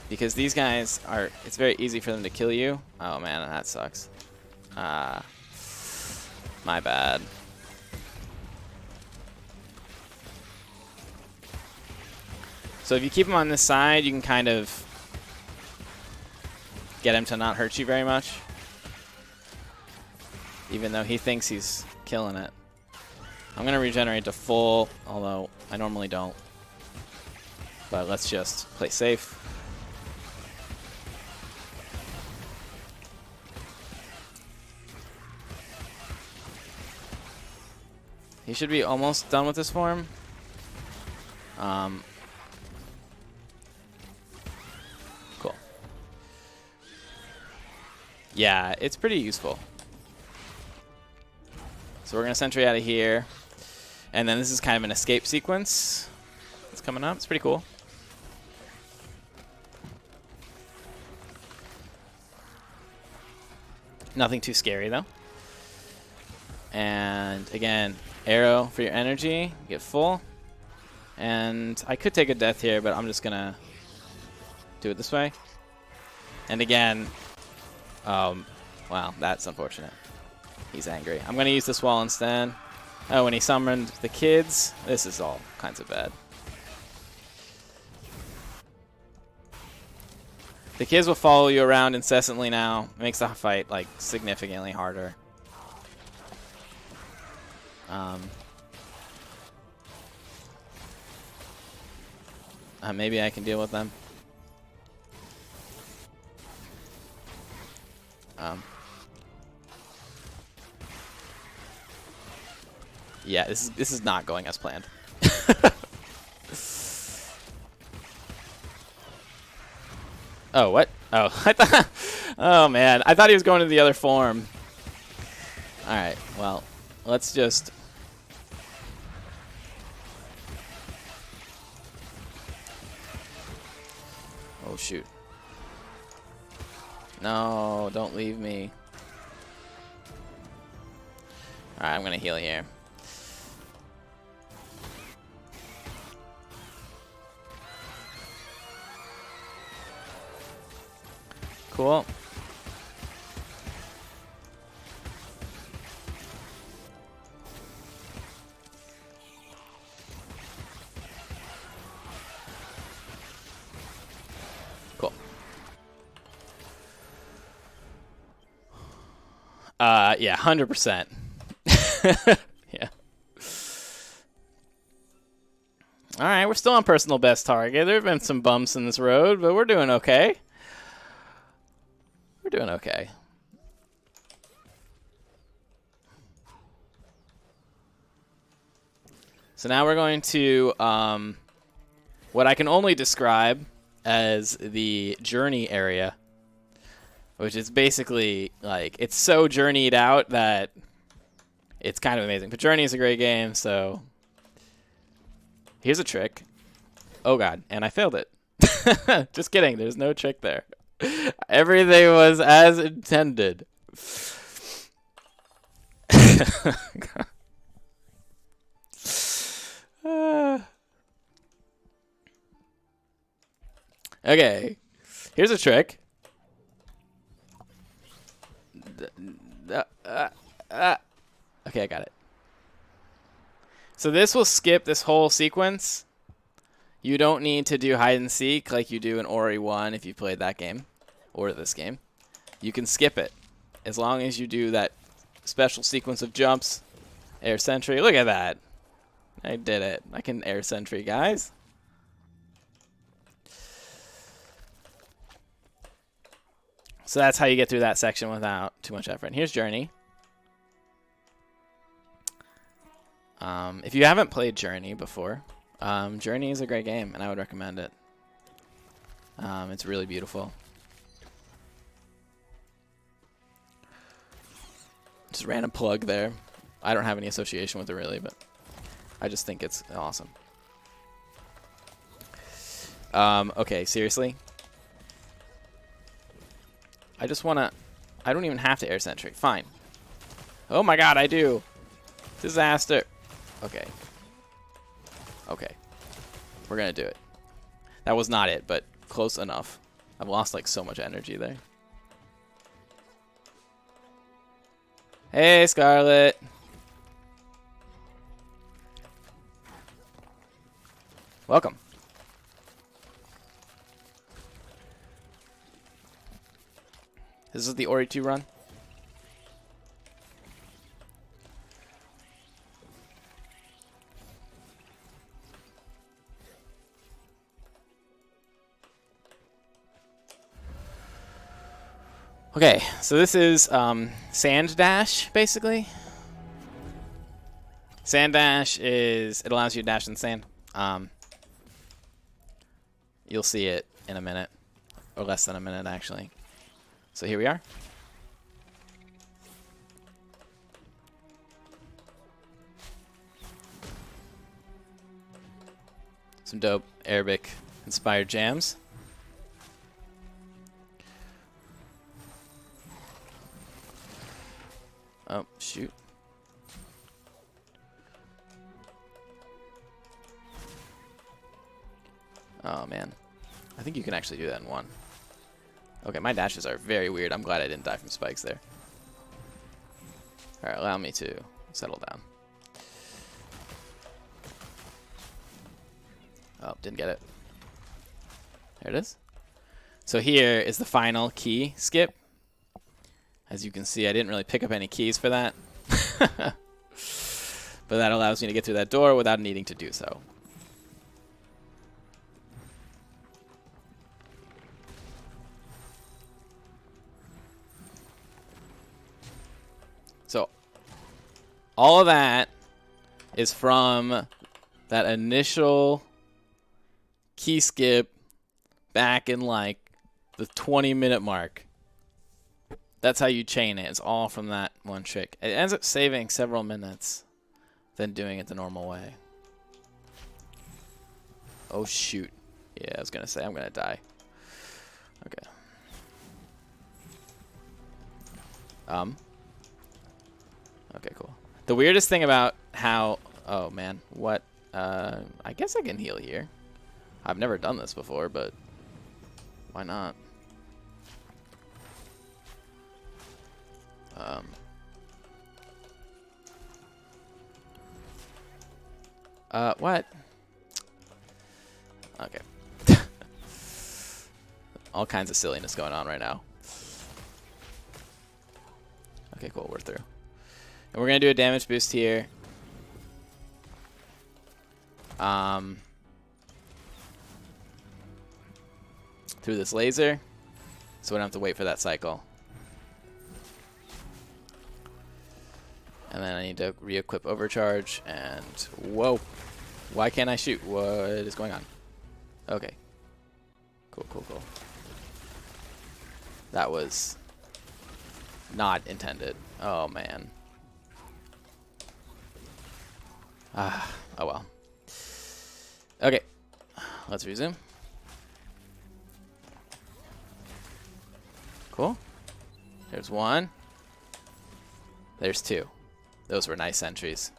Because these guys are... It's very easy for them to kill you. Oh man, that sucks. My bad. So if you keep him on this side, you can kind of get him to not hurt you very much. Even though he thinks he's killing it. I'm going to regenerate to full, although I normally don't. But let's just play safe. He should be almost done with this form. Cool. Yeah, it's pretty useful. So we're going to sentry out of here. And then this is kind of an escape sequence that's coming up. It's pretty cool. Nothing too scary, though. And again, arrow for your energy. Get full. And I could take a death here, but I'm just going to do it this way. And again, wow, that's unfortunate. He's angry. I'm going to use this wall instead. Oh, and he summoned the kids. This is all kinds of bad. The kids will follow you around incessantly now. It makes the fight like significantly harder. Maybe I can deal with them. Yeah, this is not going as planned. Oh, what? Oh, I thought. Oh man, I thought he was going to the other form. All right, well, let's just. Oh shoot! No, don't leave me. All right, I'm gonna heal here. Cool. Cool. Yeah, 100%. Yeah. All right, we're still on personal best target. There have been some bumps in this road, but we're doing okay. We're doing okay. So now we're going to what I can only describe as the journey area, which is basically like it's so journeyed out that it's kind of amazing. But Journey is a great game, so here's a trick. Oh god, and I failed it. Just kidding, there's no trick there. Everything was as intended. Okay, here's a trick. Okay, I got it. So this will skip this whole sequence. You don't need to do hide and seek like you do in Ori 1 if you played that game or this game. You can skip it as long as you do that special sequence of jumps. Air sentry. Look at that. I did it. I can air sentry, guys. So that's how you get through that section without too much effort. And here's Journey. If you haven't played Journey before, Journey is a great game, and I would recommend it. It's really beautiful. Just random plug there. I don't have any association with it really, but I just think it's awesome. Okay, seriously. I just want to... I don't even have to air sentry. Fine. Oh my god, I do. Disaster. Okay. Okay. We're going to do it. That was not it, but close enough. I've lost like so much energy there. Hey, Scarlet. Welcome. This is the Ori 2 run. Okay, so this is Sand Dash, basically. Sand Dash is, it allows you to dash in sand. You'll see it in a minute, or less than a minute, actually. So here we are. Some dope Arabic-inspired jams. Oh, shoot. Oh, man. I think you can actually do that in one. Okay, my dashes are very weird. I'm glad I didn't die from spikes there. Alright, allow me to settle down. Oh, didn't get it. There it is. So here is the final key skip. As you can see, I didn't really pick up any keys for that. But that allows me to get through that door without needing to do so. So all of that is from that initial key skip back in like the 20-minute mark. That's how you chain it. It's all from that one trick. It ends up saving several minutes than doing it the normal way. Oh, shoot. Yeah, I was going to say I'm going to die. Okay. Okay, cool. The weirdest thing about how... Oh, man. What? I guess I can heal here. I've never done this before, but why not? What? Okay. All kinds of silliness going on right now. Okay, cool. We're through. And we're going to do a damage boost here. Through this laser. So we don't have to wait for that cycle. And then I need to re-equip overcharge, and whoa. Why can't I shoot? What is going on? Okay. Cool, cool, cool. That was not intended. Oh, man. Oh, well. Okay. Let's resume. Cool. There's one. There's two. Those were nice entries.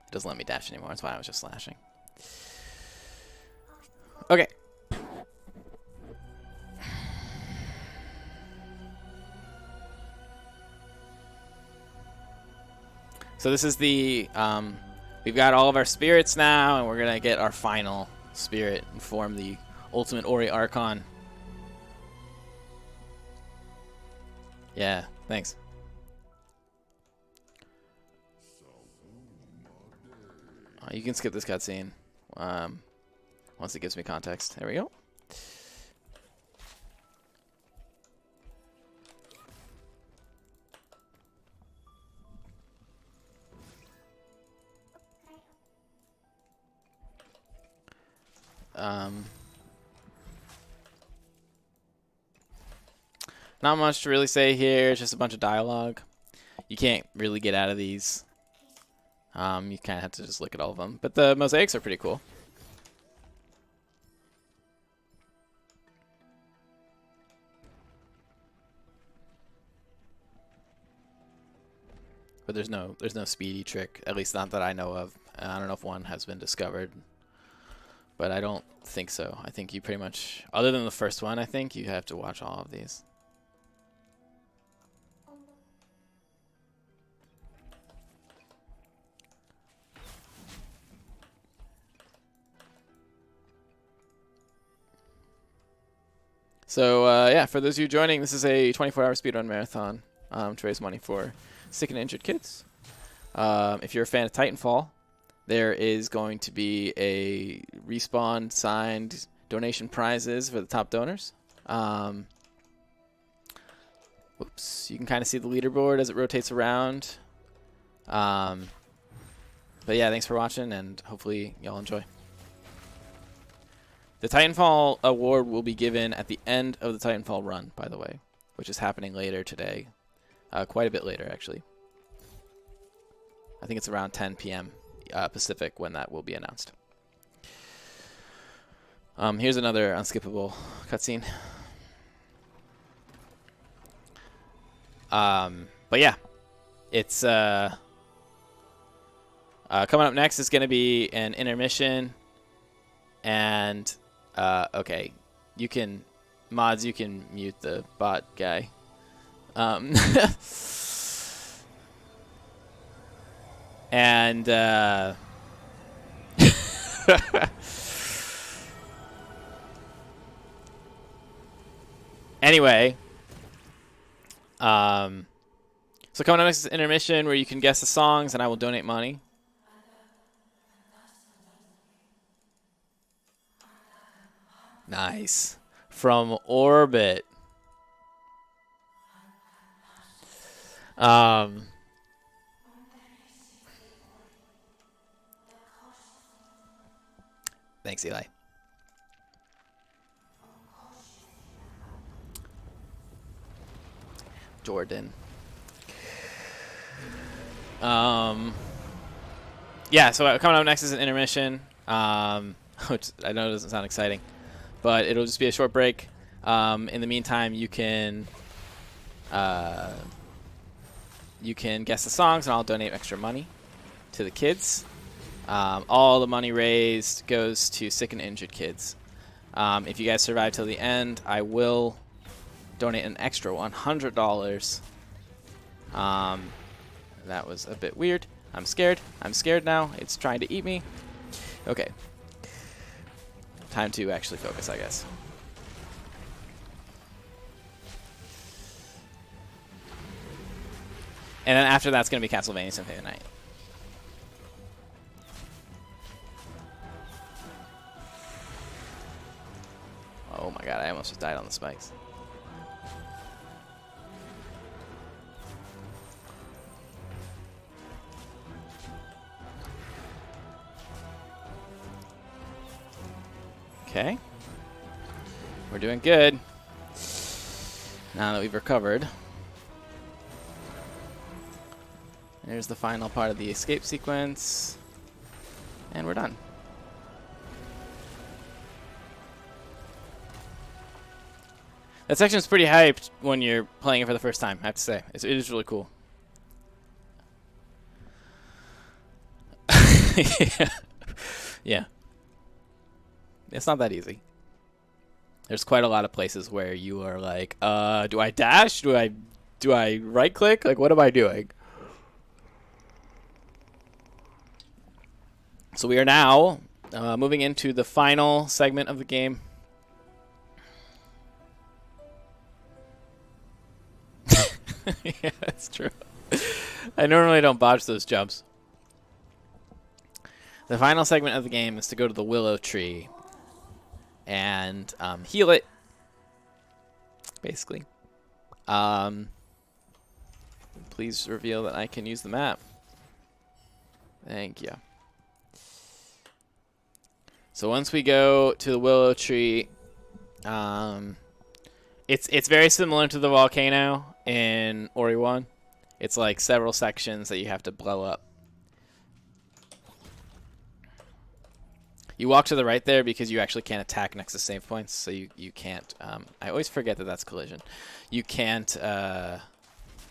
It doesn't let me dash anymore. That's why I was just slashing. Okay. So this is the we've got all of our spirits now, and we're gonna get our final spirit and form the ultimate Ori Archon. Yeah, thanks. You can skip this cutscene once it gives me context. There we go. Not much to really say here. It's just a bunch of dialogue. You can't really get out of these. You kind of have to just look at all of them. But the mosaics are pretty cool. But there's no speedy trick, at least not that I know of. I don't know if one has been discovered, but I don't think so. I think you pretty much, other than the first one, I think you have to watch all of these. So yeah, for those of you joining, this is a 24-hour speedrun marathon to raise money for sick and injured kids. If you're a fan of Titanfall, there is going to be a Respawn signed donation prizes for the top donors. Oops, you can kind of see the leaderboard as it rotates around. But yeah, thanks for watching, and hopefully y'all enjoy. The Titanfall award will be given at the end of the Titanfall run, by the way, which is happening later today. Quite a bit later, actually. I think it's around 10 p.m. Pacific when that will be announced. Here's another unskippable cutscene. But yeah, it's coming up next is going to be an intermission, and okay, you can mods, you can mute the bot guy. And anyway, so coming up next is intermission where you can guess the songs and I will donate money. Nice. From Orbit. Thanks, Eli. Jordan. Yeah, so coming up next is an intermission, which I know doesn't sound exciting, but it'll just be a short break. In the meantime, you can guess the songs, and I'll donate extra money to the kids. All the money raised goes to sick and injured kids. If you guys survive till the end, I will donate an extra $100. That was a bit weird. I'm scared. I'm scared now. It's trying to eat me. Okay. Time to actually focus, I guess. And then after that's going to be Castlevania Symphony of the Night. Oh my god, I almost just died on the spikes. Okay. We're doing good. Now that we've recovered. There's the final part of the escape sequence. And we're done. That section's pretty hyped when you're playing it for the first time, I have to say. It is really cool. Yeah. Yeah. It's not that easy. There's quite a lot of places where you are like, do I dash? Do I right click? Like, what am I doing? So we are now moving into the final segment of the game. Yeah, that's true. I normally don't botch those jumps. The final segment of the game is to go to the willow tree and heal it, basically. Please reveal that I can use the map. Thank you. So once we go to the willow tree, it's very similar to the volcano in Ori 1. It's like several sections that you have to blow up. You walk to the right there because you actually can't attack next to save points, so you can't. I always forget that that's collision. You can't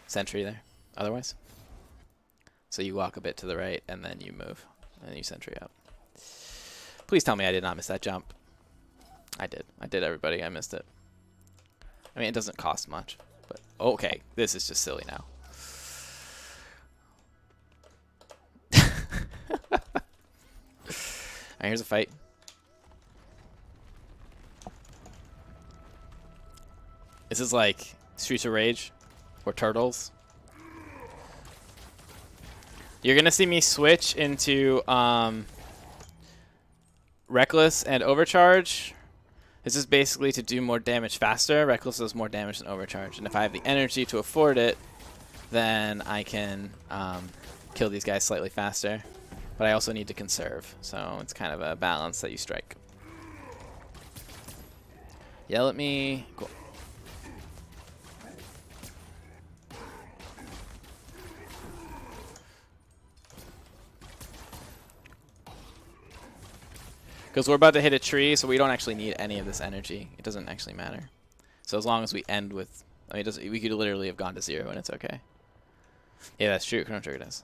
sentry there otherwise. So you walk a bit to the right and then you move and you sentry up. Please tell me I did not miss that jump. I did. I did, everybody. I missed it. I mean, it doesn't cost much, but okay. This is just silly now. Alright, here's a fight. This is like Streets of Rage or Turtles. You're going to see me switch into Reckless and Overcharge. This is basically to do more damage faster. Reckless does more damage than Overcharge. And if I have the energy to afford it, then I can kill these guys slightly faster. But I also need to conserve. So it's kind of a balance that you strike. Yell at me. Cool. Because we're about to hit a tree, so we don't actually need any of this energy. It doesn't actually matter. So as long as we end with... I mean, it doesn't, we could literally have gone to 0 and it's okay. Yeah, that's true. Chrono Trigger does.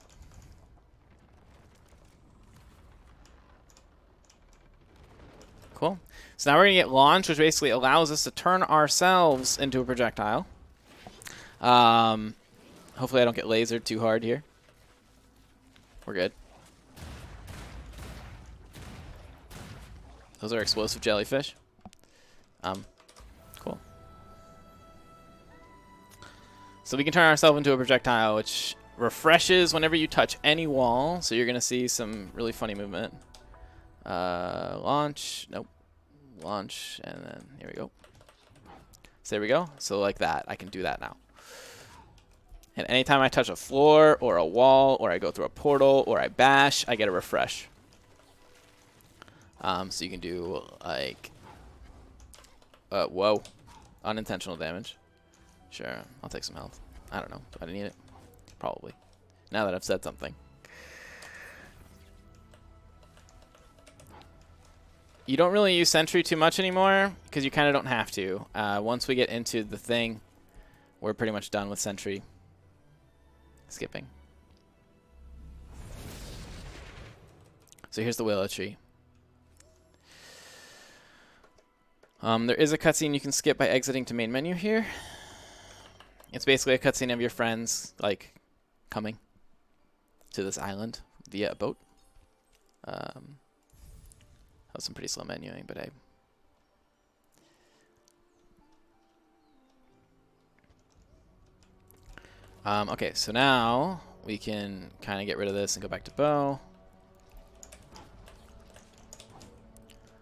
Cool. So now we're going to get launched, which basically allows us to turn ourselves into a projectile. Hopefully I don't get lasered too hard here. We're good. Those are explosive jellyfish. Cool. So we can turn ourselves into a projectile, which refreshes whenever you touch any wall. So you're going to see some really funny movement. Launch. Nope. Launch. And then here we go. So there we go. So like that. I can do that now. And anytime I touch a floor or a wall or I go through a portal or I bash, I get a refresh. So you can do like, whoa, unintentional damage. Sure, I'll take some health. I don't know. Do I need it? Probably. Now that I've said something. You don't really use Sentry too much anymore because you kind of don't have to. Once we get into the thing, we're pretty much done with Sentry. Skipping. So here's the willow tree. There is a cutscene you can skip by exiting to main menu here. It's basically a cutscene of your friends, like, coming to this island via a boat. That was some pretty slow menuing, but hey. Okay, so now we can kind of get rid of this and go back to bow.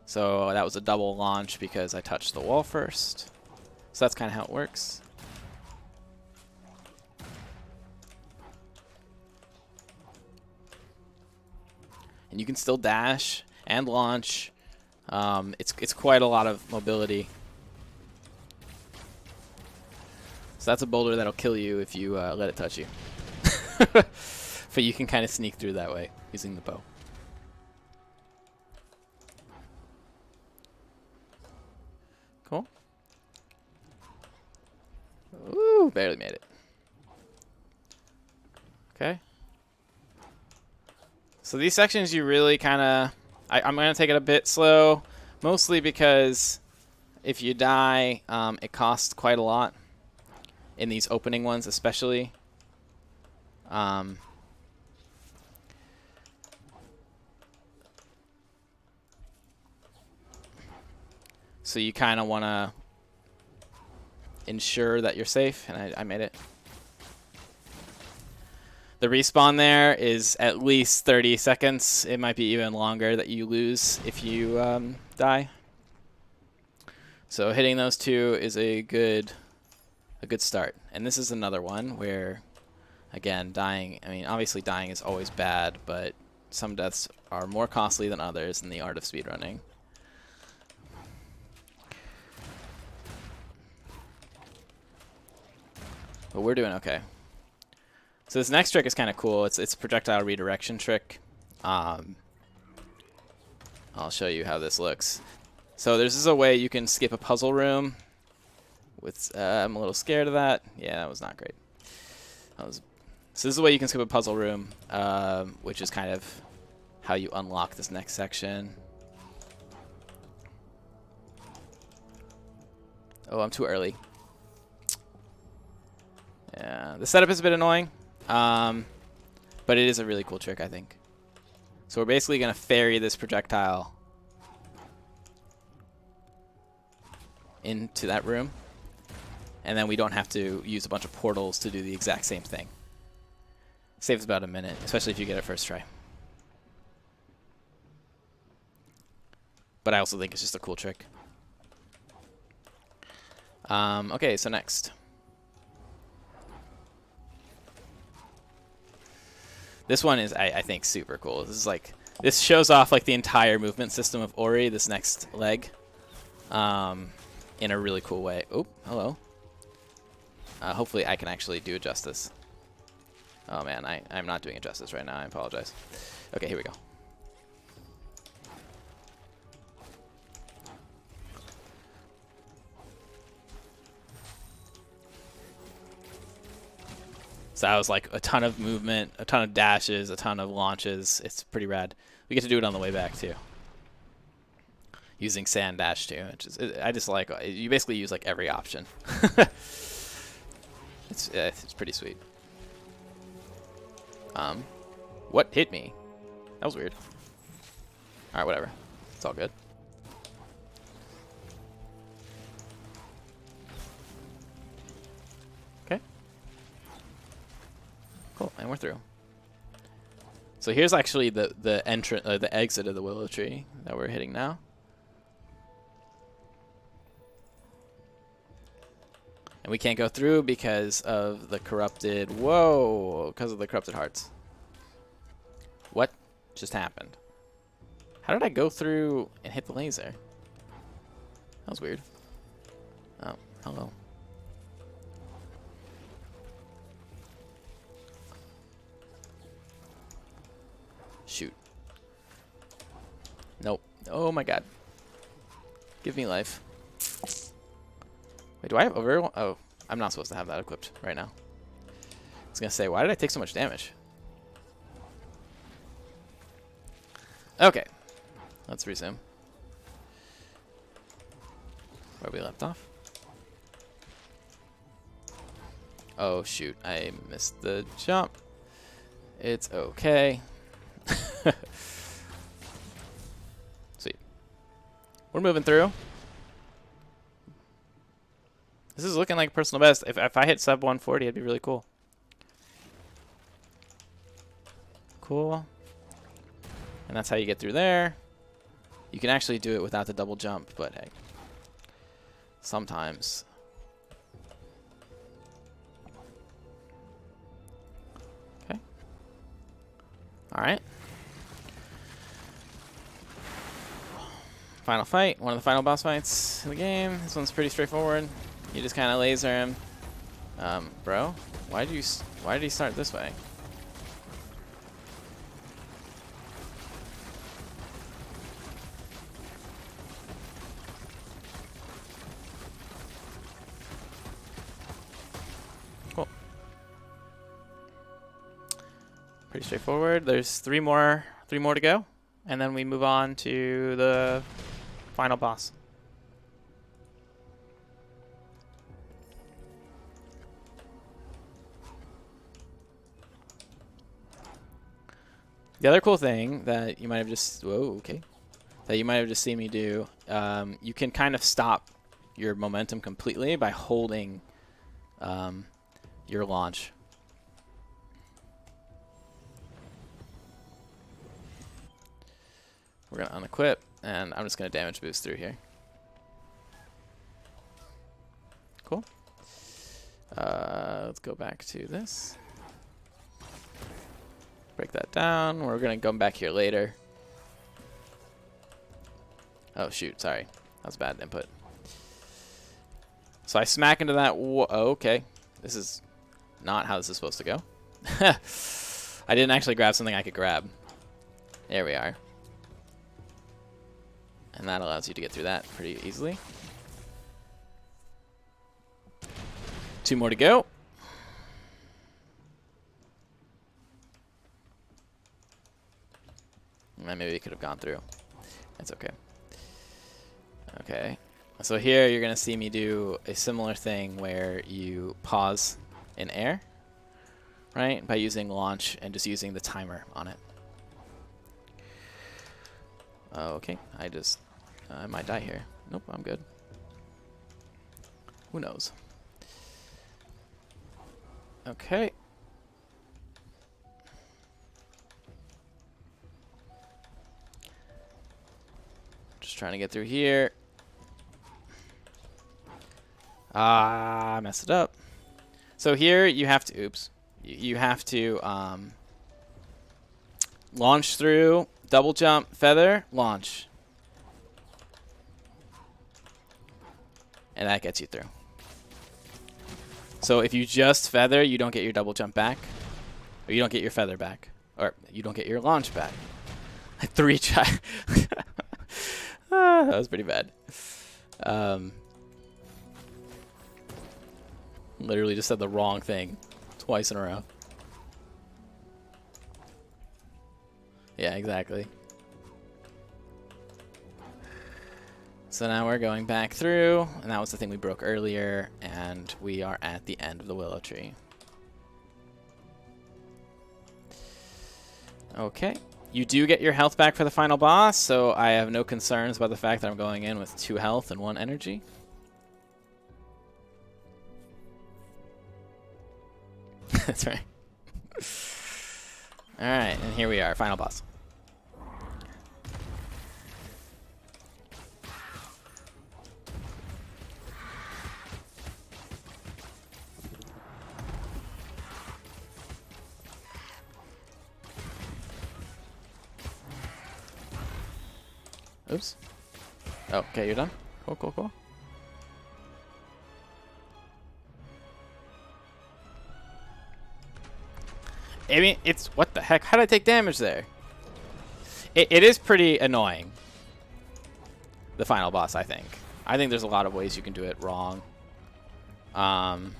So that was a double launch because I touched the wall first. So that's kind of how it works. And you can still dash and launch. It's quite a lot of mobility. So that's a boulder that'll kill you if you let it touch you. But you can kind of sneak through that way using the bow. Cool. Ooh, barely made it. Okay. So these sections you really kind of... I'm going to take it a bit slow, mostly because if you die, it costs quite a lot. In these opening ones especially. So you kind of want to ensure that you're safe, and I made it. The respawn there is at least 30 seconds. It might be even longer that you lose if you die. So hitting those two is a good start. And this is another one where, again, dying, I mean, obviously dying is always bad, but some deaths are more costly than others in the art of speedrunning. But we're doing okay. So this next trick is kind of cool. It's a projectile redirection trick. I'll show you how this looks. So there's a way you can skip a puzzle room. I'm a little scared of that. Yeah, that was not great. So this is the way you can skip a puzzle room, which is kind of how you unlock this next section. Oh, I'm too early. Yeah, the setup is a bit annoying, but it is a really cool trick, I think. So we're basically going to ferry this projectile into that room, and then we don't have to use a bunch of portals to do the exact same thing. Saves about a minute, especially if you get it first try. But I also think it's just a cool trick. Okay, so next. This one is, I think, super cool. This shows off like the entire movement system of Ori, this next leg, in a really cool way. Oh, hello. Hopefully I can actually do it justice. Oh man, I'm not doing it justice right now. I apologize. Okay, here we go. So that was like a ton of movement, a ton of dashes, a ton of launches. It's pretty rad. We get to do it on the way back too, using sand dash too. Which is, I just like, you basically use like every option. It's pretty sweet. What hit me? That was weird. All right, whatever. It's all good. Okay. Cool, and we're through. So here's actually the entrance, the exit of the willow tree that we're hitting now. And we can't go through because of the corrupted, because of the corrupted hearts. What just happened? How did I go through and hit the laser? That was weird. Oh, hello. Shoot. Nope. Oh my god. Give me life. Wait, do I have over? Oh, I'm not supposed to have that equipped right now. I was gonna say, why did I take so much damage? Okay. Let's resume. Where we left off. Oh shoot, I missed the jump. It's okay. Sweet. We're moving through. This is looking like personal best. If I hit sub 140, it'd be really cool. Cool. And that's how you get through there. You can actually do it without the double jump, but hey. Sometimes. Okay. Alright. Final fight. One of the final boss fights in the game. This one's pretty straightforward. You just kind of laser him. Bro, why did he start this way? Cool. Pretty straightforward. There's three more to go, and then we move on to the final boss. The other cool thing that you might have just... Whoa, okay. that you might have just seen me do, you can kind of stop your momentum completely by holding your launch. We're going to unequip, and I'm just going to damage boost through here. Cool. Let's go back to this. Break that down. We're going to come back here later. Oh, shoot. Sorry. That was bad input. So I smack into that. Oh, okay. This is not how this is supposed to go. I didn't actually grab something I could grab. There we are. And that allows you to get through that pretty easily. 2 more to go. And maybe we could have gone through. That's okay. Okay. So here you're going to see me do a similar thing where you pause in air, right? By using launch and just using the timer on it. Okay. I might die here. Nope, I'm good. Who knows? Okay. Just trying to get through here. I messed it up. So here you have to, oops, you have to launch through, double jump, feather, launch. And that gets you through. So if you just feather, you don't get your double jump back. Or you don't get your feather back. Or you don't get your launch back. 3 try. That was pretty bad. Literally just said the wrong thing twice in a row. Yeah, exactly. So now we're going back through, and that was the thing we broke earlier, and we are at the end of the willow tree. Okay. You do get your health back for the final boss, so I have no concerns about the fact that I'm going in with 2 health and 1 energy. That's right. Alright, and here we are, final boss. Oops. Oh, okay, you're done? Cool, cool, cool. I mean, it's... What the heck? How did I take damage there? It is pretty annoying. The final boss, I think. I think there's a lot of ways you can do it wrong. Oh,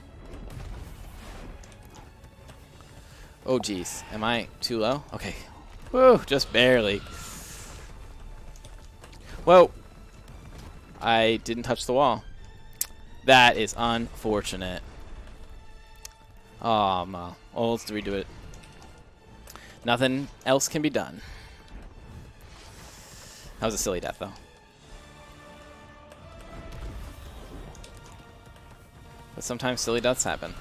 geez. Am I too low? Okay. Woo, just barely. Whoa. I didn't touch the wall. That is unfortunate. Oh, no. Oh, let's redo it. Nothing else can be done. That was a silly death, though. But sometimes silly deaths happen.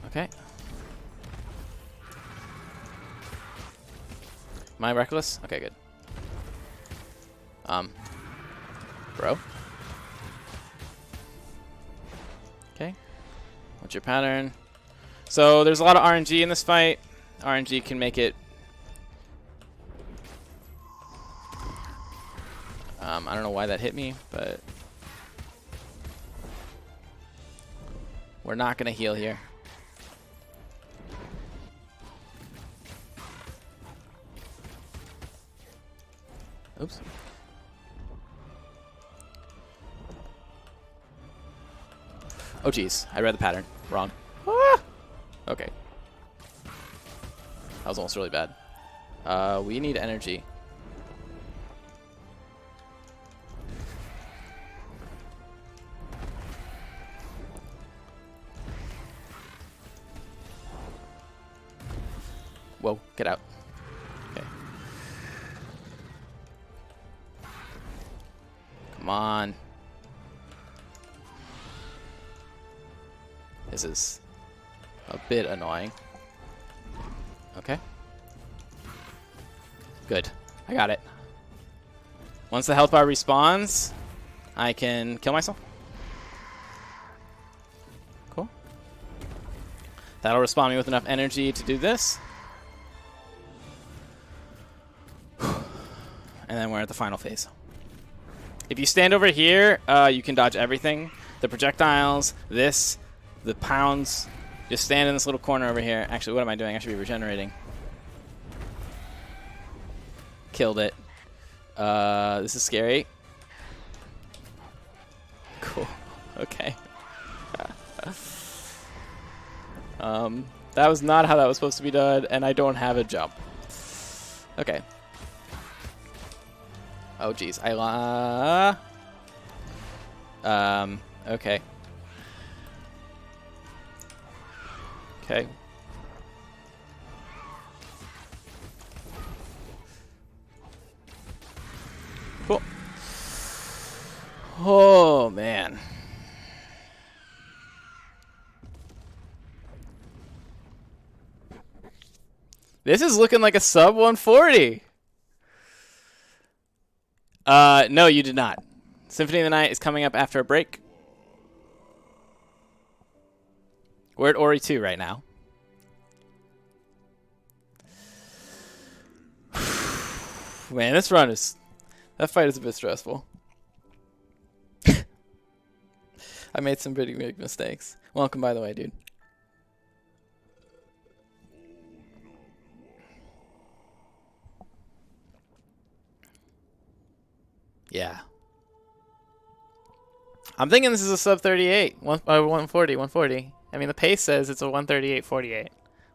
Okay. Am I reckless? Okay, good. Bro. Okay. What's your pattern? So there's a lot of RNG in this fight. RNG can make it... I don't know why that hit me, but... We're not going to heal here. Oops. Oh, geez. I read the pattern. Wrong. Ah! Okay. That was almost really bad. We need energy. Whoa, get out. Okay. Come on. This is a bit annoying. Okay. Good. I got it. Once the health bar respawns, I can kill myself. Cool. That'll respawn me with enough energy to do this. And then we're at the final phase. If you stand over here, you can dodge everything. The projectiles, this, the pounds. Just stand in this little corner over here. Actually, what am I doing? I should be regenerating. Killed it. This is scary. Cool. Okay. That was not how that was supposed to be done, and I don't have a jump. Okay. Oh, geez. Okay. Okay. Cool. Oh, man. This is looking like a sub 140. No, you did not. Symphony of the Night is coming up after a break. We're at Ori 2 right now. Man, this run is... That fight is a bit stressful. I made some pretty big mistakes. Welcome, by the way, dude. Yeah. I'm thinking this is a sub 38. 140, 140. I mean, the pace says it's a 138.48.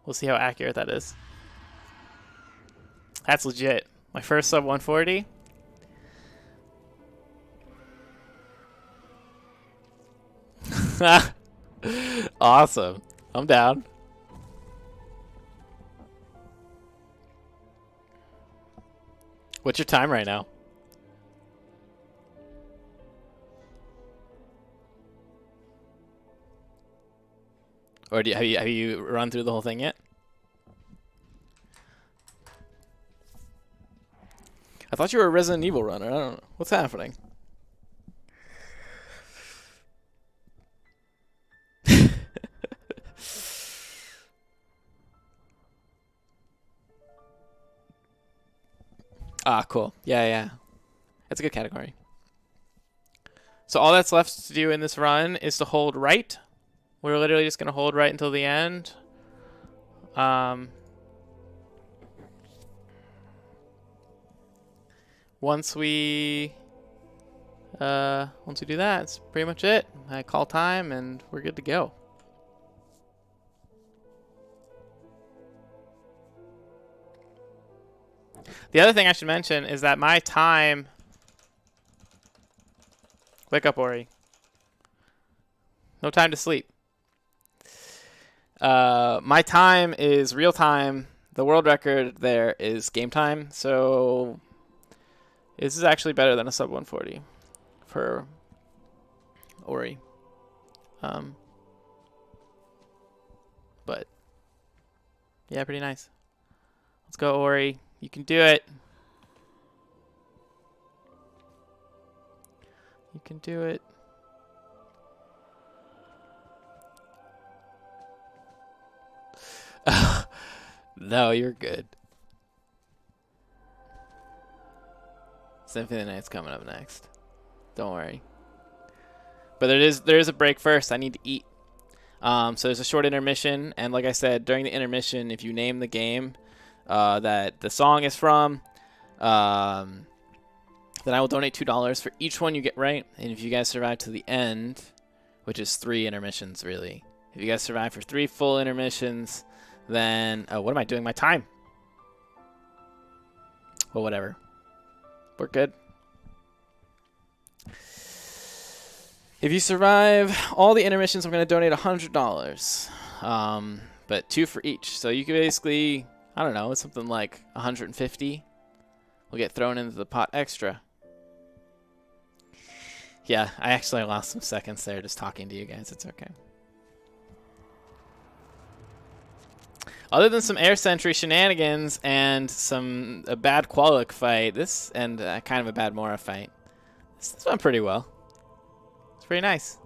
We'll see how accurate that is. That's legit. My first sub 140. Awesome. I'm down. What's your time right now? Or have you run through the whole thing yet? I thought you were a Resident Evil runner. I don't know. What's happening? Ah, cool. Yeah. That's a good category. So all that's left to do in this run is to hold right. We're literally just going to hold right until the end. Once we do that, it's pretty much it. I call time and we're good to go. The other thing I should mention is that my time... Wake up, Ori. No time to sleep. My time is real time. The world record there is game time. So this is actually better than a sub 140 for Ori. But yeah, pretty nice. Let's go, Ori. You can do it. You can do it. No, you're good. Symphony of the Night's coming up next. Don't worry. But there is a break first. I need to eat. So there's a short intermission, and like I said, during the intermission, if you name the game that the song is from, then I will donate $2 for each one you get right. And if you guys survive to the end, which is 3 intermissions really, if you guys survive for 3 full intermissions, then what am I doing? My time. Well, whatever. We're good. If you survive all the intermissions, I'm going to donate $100. But 2 for each. So you can basically I don't know, something like 150 will get thrown into the pot extra. Yeah, I actually lost some seconds there just talking to you guys. It's okay. Other than some air sentry shenanigans and a bad Qualic fight, and kind of a bad Mora fight, this went pretty well. It's pretty nice.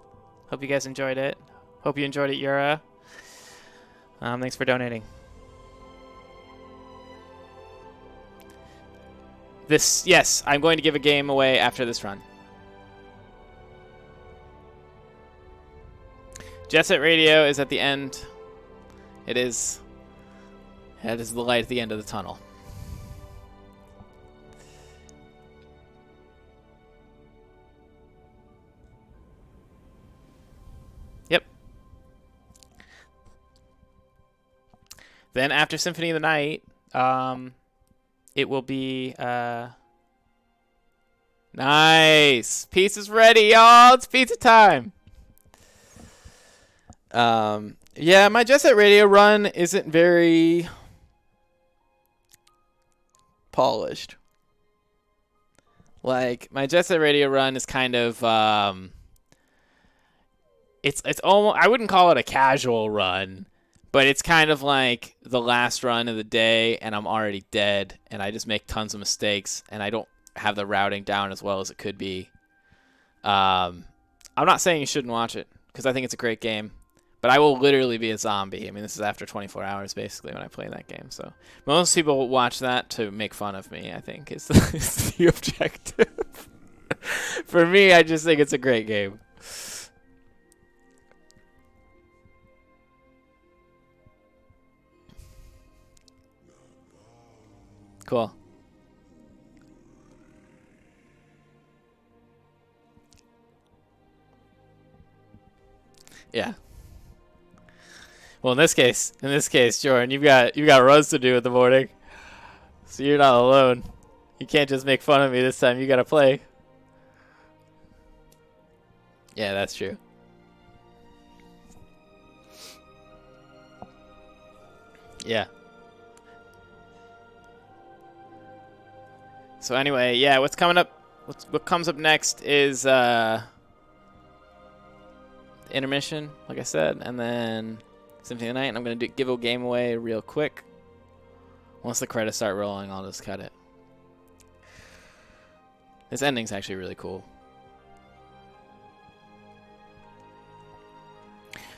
Hope you guys enjoyed it. Hope you enjoyed it, Yura. Thanks for donating. Yes, I'm going to give a game away after this run. Jet Set Radio is at the end. It is. That is the light at the end of the tunnel. Yep. Then after Symphony of the Night, it will be nice. Pizza's ready, y'all. It's pizza time. Yeah, my Jet Set Radio run isn't very polished. Like, my Jet Set Radio run is kind of it's almost, I wouldn't call it a casual run, but it's kind of like the last run of the day and I'm already dead and I just make tons of mistakes and I don't have the routing down as well as it could be. I'm not saying you shouldn't watch it because I think it's a great game. But I will literally be a zombie. I mean, this is after 24 hours, basically, when I play that game. So most people watch that to make fun of me, I think, is the objective. For me, I just think it's a great game. Cool. Yeah. Well, in this case, Jordan, you've got runs to do in the morning, so you're not alone. You can't just make fun of me this time. You gotta play. Yeah, that's true. Yeah. So anyway, yeah, what's coming up? What comes up next is intermission, like I said, and then Symphony of the Night, and I'm going to give a game away real quick. Once the credits start rolling, I'll just cut it. This ending's actually really cool.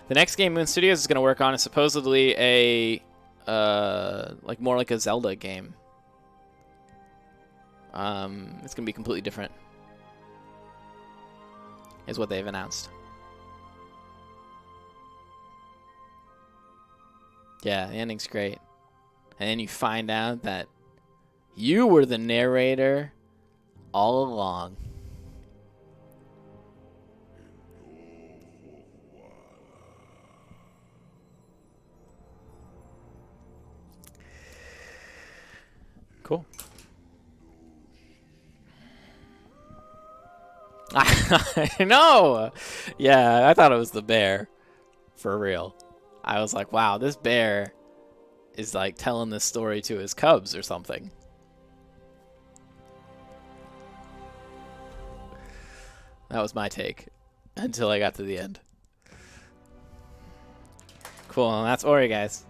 The next game Moon Studios is going to work on is supposedly more like a Zelda game. It's going to be completely different, is what they've announced. Yeah, the ending's great. And then you find out that you were the narrator all along. Cool. I know! Yeah, I thought it was the bear. For real. I was like, wow, this bear is like telling this story to his cubs or something. That was my take until I got to the end. Cool, and that's Ori, guys.